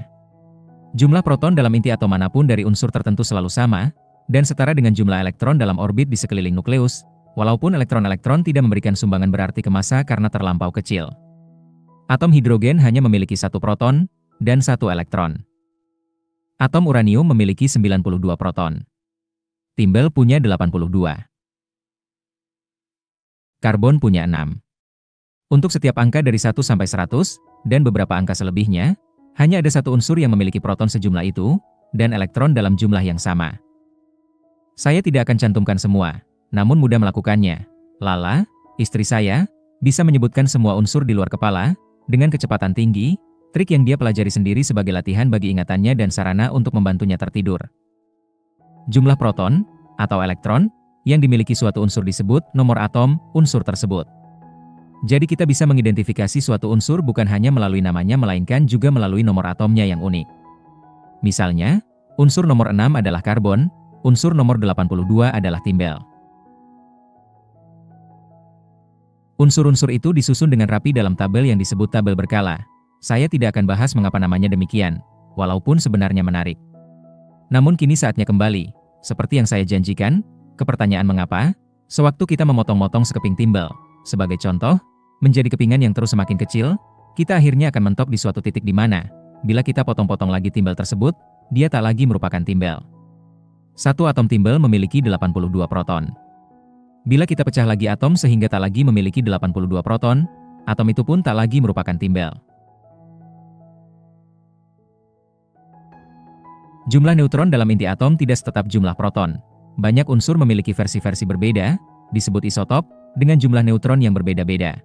Jumlah proton dalam inti atom manapun dari unsur tertentu selalu sama, dan setara dengan jumlah elektron dalam orbit di sekeliling nukleus, walaupun elektron-elektron tidak memberikan sumbangan berarti ke massa karena terlampau kecil. Atom hidrogen hanya memiliki 1 proton dan 1 elektron. Atom uranium memiliki 92 proton. Timbel punya 82. Karbon punya 6. Untuk setiap angka dari 1 sampai 100, dan beberapa angka selebihnya, hanya ada 1 unsur yang memiliki proton sejumlah itu, dan elektron dalam jumlah yang sama. Saya tidak akan cantumkan semua, namun mudah melakukannya. Lala, istri saya, bisa menyebutkan semua unsur di luar kepala, dengan kecepatan tinggi, trik yang dia pelajari sendiri sebagai latihan bagi ingatannya dan sarana untuk membantunya tertidur. Jumlah proton, atau elektron, yang dimiliki suatu unsur disebut nomor atom unsur tersebut. Jadi kita bisa mengidentifikasi suatu unsur bukan hanya melalui namanya melainkan juga melalui nomor atomnya yang unik. Misalnya, unsur nomor 6 adalah karbon, unsur nomor 82 adalah timbel. Unsur-unsur itu disusun dengan rapi dalam tabel yang disebut tabel berkala. Saya tidak akan bahas mengapa namanya demikian, walaupun sebenarnya menarik. Namun kini saatnya kembali, seperti yang saya janjikan, ke pertanyaan mengapa, sewaktu kita memotong-motong sekeping timbel, sebagai contoh, menjadi kepingan yang terus semakin kecil, kita akhirnya akan mentok di suatu titik di mana, bila kita potong-potong lagi timbel tersebut, dia tak lagi merupakan timbel. Satu atom timbel memiliki 82 proton. Bila kita pecah lagi atom sehingga tak lagi memiliki 82 proton, atom itu pun tak lagi merupakan timbel. Jumlah neutron dalam inti atom tidak setetap jumlah proton. Banyak unsur memiliki versi-versi berbeda, disebut isotop, dengan jumlah neutron yang berbeda-beda.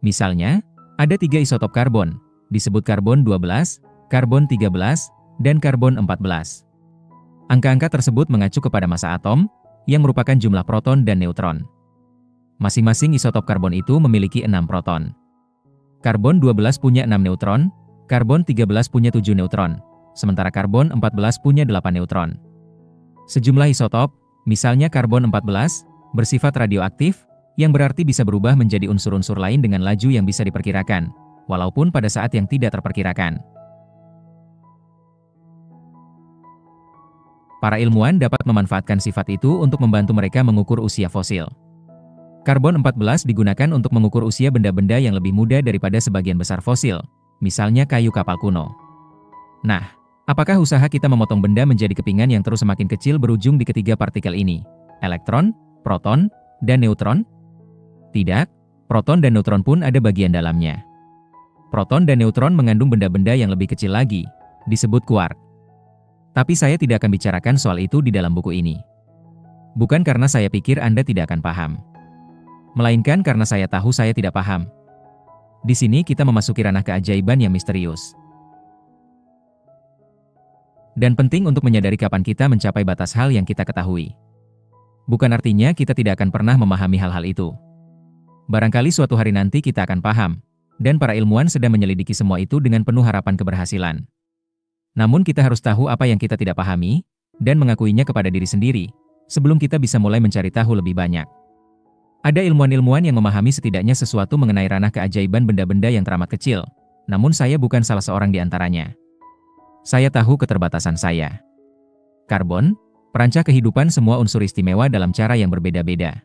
Misalnya, ada 3 isotop karbon, disebut karbon 12, karbon 13, dan karbon 14. Angka-angka tersebut mengacu kepada massa atom, yang merupakan jumlah proton dan neutron. Masing-masing isotop karbon itu memiliki 6 proton. Karbon 12 punya 6 neutron, karbon 13 punya 7 neutron, sementara karbon 14 punya 8 neutron. Sejumlah isotop, misalnya karbon 14, bersifat radioaktif, yang berarti bisa berubah menjadi unsur-unsur lain dengan laju yang bisa diperkirakan, walaupun pada saat yang tidak terperkirakan. Para ilmuwan dapat memanfaatkan sifat itu untuk membantu mereka mengukur usia fosil. Karbon 14 digunakan untuk mengukur usia benda-benda yang lebih muda daripada sebagian besar fosil, misalnya kayu kapal kuno. Nah, apakah usaha kita memotong benda menjadi kepingan yang terus semakin kecil berujung di ketiga partikel ini? Elektron, proton, dan neutron? Tidak, proton dan neutron pun ada bagian dalamnya. Proton dan neutron mengandung benda-benda yang lebih kecil lagi, disebut quark. Tapi saya tidak akan bicarakan soal itu di dalam buku ini. Bukan karena saya pikir Anda tidak akan paham, melainkan karena saya tahu saya tidak paham. Di sini kita memasuki ranah keajaiban yang misterius. Dan penting untuk menyadari kapan kita mencapai batas hal yang kita ketahui. Bukan artinya kita tidak akan pernah memahami hal-hal itu. Barangkali suatu hari nanti kita akan paham, dan para ilmuwan sedang menyelidiki semua itu dengan penuh harapan keberhasilan. Namun kita harus tahu apa yang kita tidak pahami, dan mengakuinya kepada diri sendiri, sebelum kita bisa mulai mencari tahu lebih banyak. Ada ilmuwan-ilmuwan yang memahami setidaknya sesuatu mengenai ranah keajaiban benda-benda yang teramat kecil, namun saya bukan salah seorang di antaranya. Saya tahu keterbatasan saya. Karbon, perancah kehidupan semua unsur istimewa dalam cara yang berbeda-beda.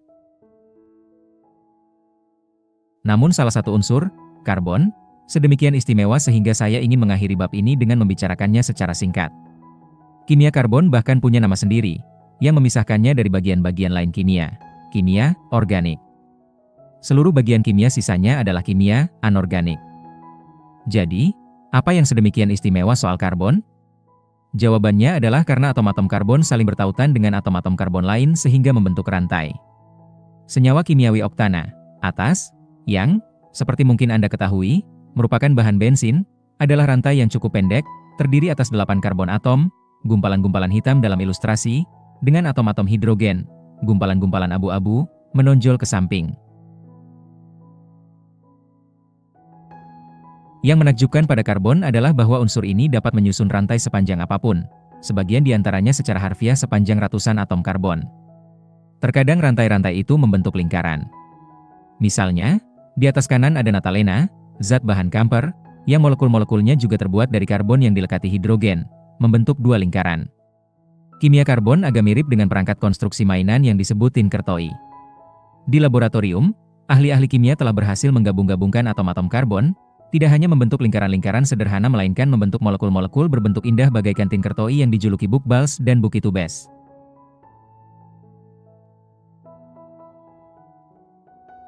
Namun salah satu unsur, karbon, sedemikian istimewa sehingga saya ingin mengakhiri bab ini dengan membicarakannya secara singkat. Kimia karbon bahkan punya nama sendiri, yang memisahkannya dari bagian-bagian lain kimia organik. Seluruh bagian kimia sisanya adalah kimia anorganik. Jadi, apa yang sedemikian istimewa soal karbon? Jawabannya adalah karena atom-atom karbon saling bertautan dengan atom-atom karbon lain sehingga membentuk rantai. Senyawa kimiawi oktana, atas, yang, seperti mungkin Anda ketahui, merupakan bahan bensin, adalah rantai yang cukup pendek, terdiri atas 8 karbon atom, gumpalan-gumpalan hitam dalam ilustrasi, dengan atom-atom hidrogen, gumpalan-gumpalan abu-abu, menonjol ke samping. Yang menakjubkan pada karbon adalah bahwa unsur ini dapat menyusun rantai sepanjang apapun, sebagian diantaranya secara harfiah sepanjang ratusan atom karbon. Terkadang rantai-rantai itu membentuk lingkaran. Misalnya, di atas kanan ada natalena, zat bahan kamper, yang molekul-molekulnya juga terbuat dari karbon yang dilekati hidrogen, membentuk 2 lingkaran. Kimia karbon agak mirip dengan perangkat konstruksi mainan yang disebut Tinkertoy. Di laboratorium, ahli-ahli kimia telah berhasil menggabung-gabungkan atom-atom karbon, tidak hanya membentuk lingkaran-lingkaran sederhana melainkan membentuk molekul-molekul berbentuk indah bagaikan Tinkertoy yang dijuluki Buchbals dan Buckytubes.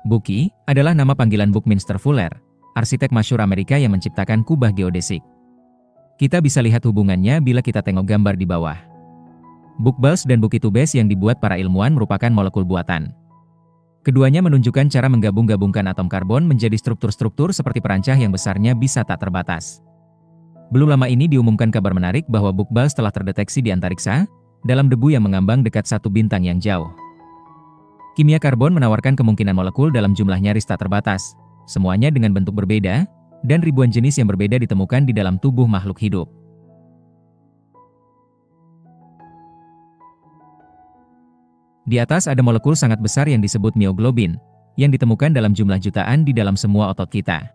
Bucky adalah nama panggilan Buckminster Fuller, arsitek masyhur Amerika yang menciptakan kubah geodesik. Kita bisa lihat hubungannya bila kita tengok gambar di bawah. Buchbals dan Buckytubes yang dibuat para ilmuwan merupakan molekul buatan. Keduanya menunjukkan cara menggabung-gabungkan atom karbon menjadi struktur-struktur seperti perancah yang besarnya bisa tak terbatas. Belum lama ini diumumkan kabar menarik bahwa Buchbals telah terdeteksi di antariksa, dalam debu yang mengambang dekat satu bintang yang jauh. Kimia karbon menawarkan kemungkinan molekul dalam jumlah nyaris tak terbatas, semuanya dengan bentuk berbeda, dan ribuan jenis yang berbeda ditemukan di dalam tubuh makhluk hidup. Di atas ada molekul sangat besar yang disebut myoglobin, yang ditemukan dalam jumlah jutaan di dalam semua otot kita.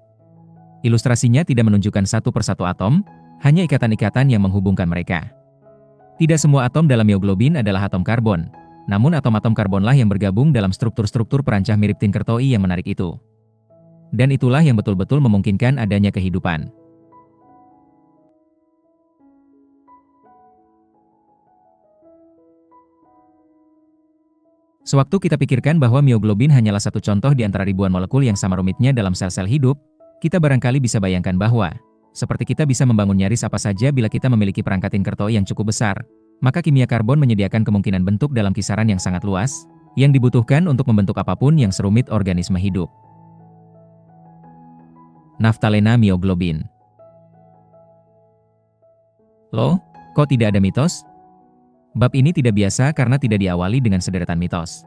Ilustrasinya tidak menunjukkan satu persatu atom, hanya ikatan-ikatan yang menghubungkan mereka. Tidak semua atom dalam myoglobin adalah atom karbon, namun atom-atom karbonlah yang bergabung dalam struktur-struktur perancah mirip Tinkertoy yang menarik itu. Dan itulah yang betul-betul memungkinkan adanya kehidupan. Sewaktu kita pikirkan bahwa myoglobin hanyalah satu contoh di antara ribuan molekul yang sama rumitnya dalam sel-sel hidup, kita barangkali bisa bayangkan bahwa, seperti kita bisa membangun nyaris apa saja bila kita memiliki perangkat Tinkertoy yang cukup besar, maka kimia karbon menyediakan kemungkinan bentuk dalam kisaran yang sangat luas, yang dibutuhkan untuk membentuk apapun yang serumit organisme hidup. Naftalena myoglobin. Loh, kok tidak ada mitos? Bab ini tidak biasa karena tidak diawali dengan sederetan mitos.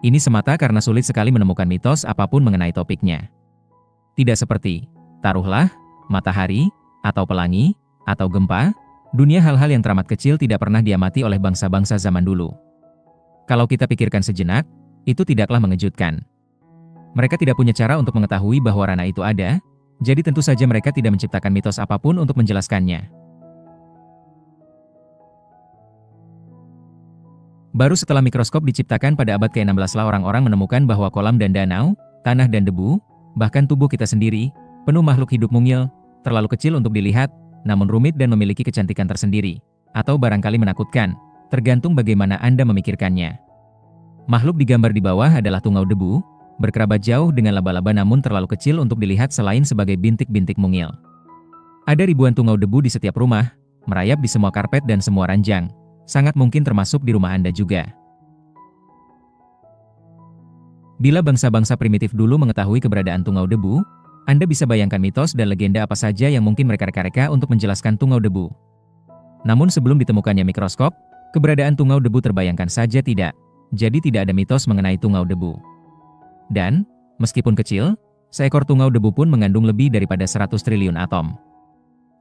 Ini semata karena sulit sekali menemukan mitos apapun mengenai topiknya. Tidak seperti, taruhlah, matahari, atau pelangi, atau gempa, dunia hal-hal yang teramat kecil tidak pernah diamati oleh bangsa-bangsa zaman dulu. Kalau kita pikirkan sejenak, itu tidaklah mengejutkan. Mereka tidak punya cara untuk mengetahui bahwa ranah itu ada, jadi tentu saja mereka tidak menciptakan mitos apapun untuk menjelaskannya. Baru setelah mikroskop diciptakan pada abad ke-16 lah orang-orang menemukan bahwa kolam dan danau, tanah dan debu, bahkan tubuh kita sendiri, penuh makhluk hidup mungil, terlalu kecil untuk dilihat, namun rumit dan memiliki kecantikan tersendiri, atau barangkali menakutkan, tergantung bagaimana Anda memikirkannya. Makhluk digambar di bawah adalah tungau debu, berkerabat jauh dengan laba-laba namun terlalu kecil untuk dilihat selain sebagai bintik-bintik mungil. Ada ribuan tungau debu di setiap rumah, merayap di semua karpet dan semua ranjang. Sangat mungkin termasuk di rumah Anda juga. Bila bangsa-bangsa primitif dulu mengetahui keberadaan tungau debu, Anda bisa bayangkan mitos dan legenda apa saja yang mungkin mereka reka-reka untuk menjelaskan tungau debu. Namun sebelum ditemukannya mikroskop, keberadaan tungau debu terbayangkan saja tidak. Jadi tidak ada mitos mengenai tungau debu. Dan, meskipun kecil, seekor tungau debu pun mengandung lebih daripada 100 triliun atom.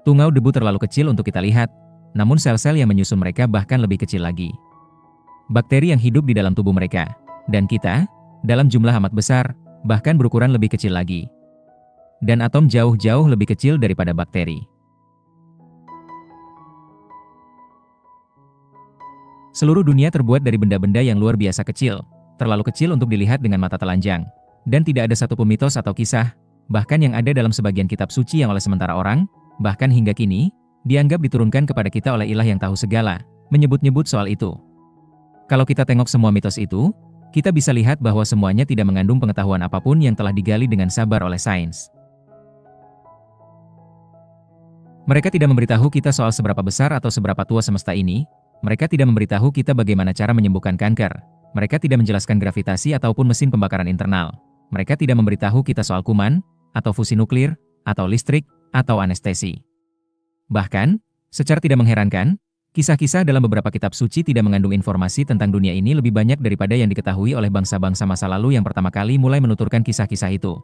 Tungau debu terlalu kecil untuk kita lihat, namun sel-sel yang menyusun mereka bahkan lebih kecil lagi. Bakteri yang hidup di dalam tubuh mereka, dan kita, dalam jumlah amat besar, bahkan berukuran lebih kecil lagi. Dan atom jauh-jauh lebih kecil daripada bakteri. Seluruh dunia terbuat dari benda-benda yang luar biasa kecil, terlalu kecil untuk dilihat dengan mata telanjang, dan tidak ada satupun mitos atau kisah, bahkan yang ada dalam sebagian kitab suci yang oleh sementara orang, bahkan hingga kini, dianggap diturunkan kepada kita oleh ilah yang tahu segala, menyebut-nyebut soal itu. Kalau kita tengok semua mitos itu, kita bisa lihat bahwa semuanya tidak mengandung pengetahuan apapun yang telah digali dengan sabar oleh sains. Mereka tidak memberitahu kita soal seberapa besar atau seberapa tua semesta ini. Mereka tidak memberitahu kita bagaimana cara menyembuhkan kanker. Mereka tidak menjelaskan gravitasi ataupun mesin pembakaran internal. Mereka tidak memberitahu kita soal kuman, atau fusi nuklir, atau listrik, atau anestesi. Bahkan, secara tidak mengherankan, kisah-kisah dalam beberapa kitab suci tidak mengandung informasi tentang dunia ini lebih banyak daripada yang diketahui oleh bangsa-bangsa masa lalu yang pertama kali mulai menuturkan kisah-kisah itu.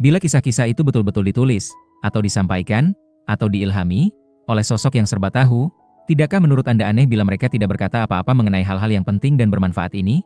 Bila kisah-kisah itu betul-betul ditulis, atau disampaikan, atau diilhami, oleh sosok yang serba tahu, tidakkah menurut Anda aneh bila mereka tidak berkata apa-apa mengenai hal-hal yang penting dan bermanfaat ini?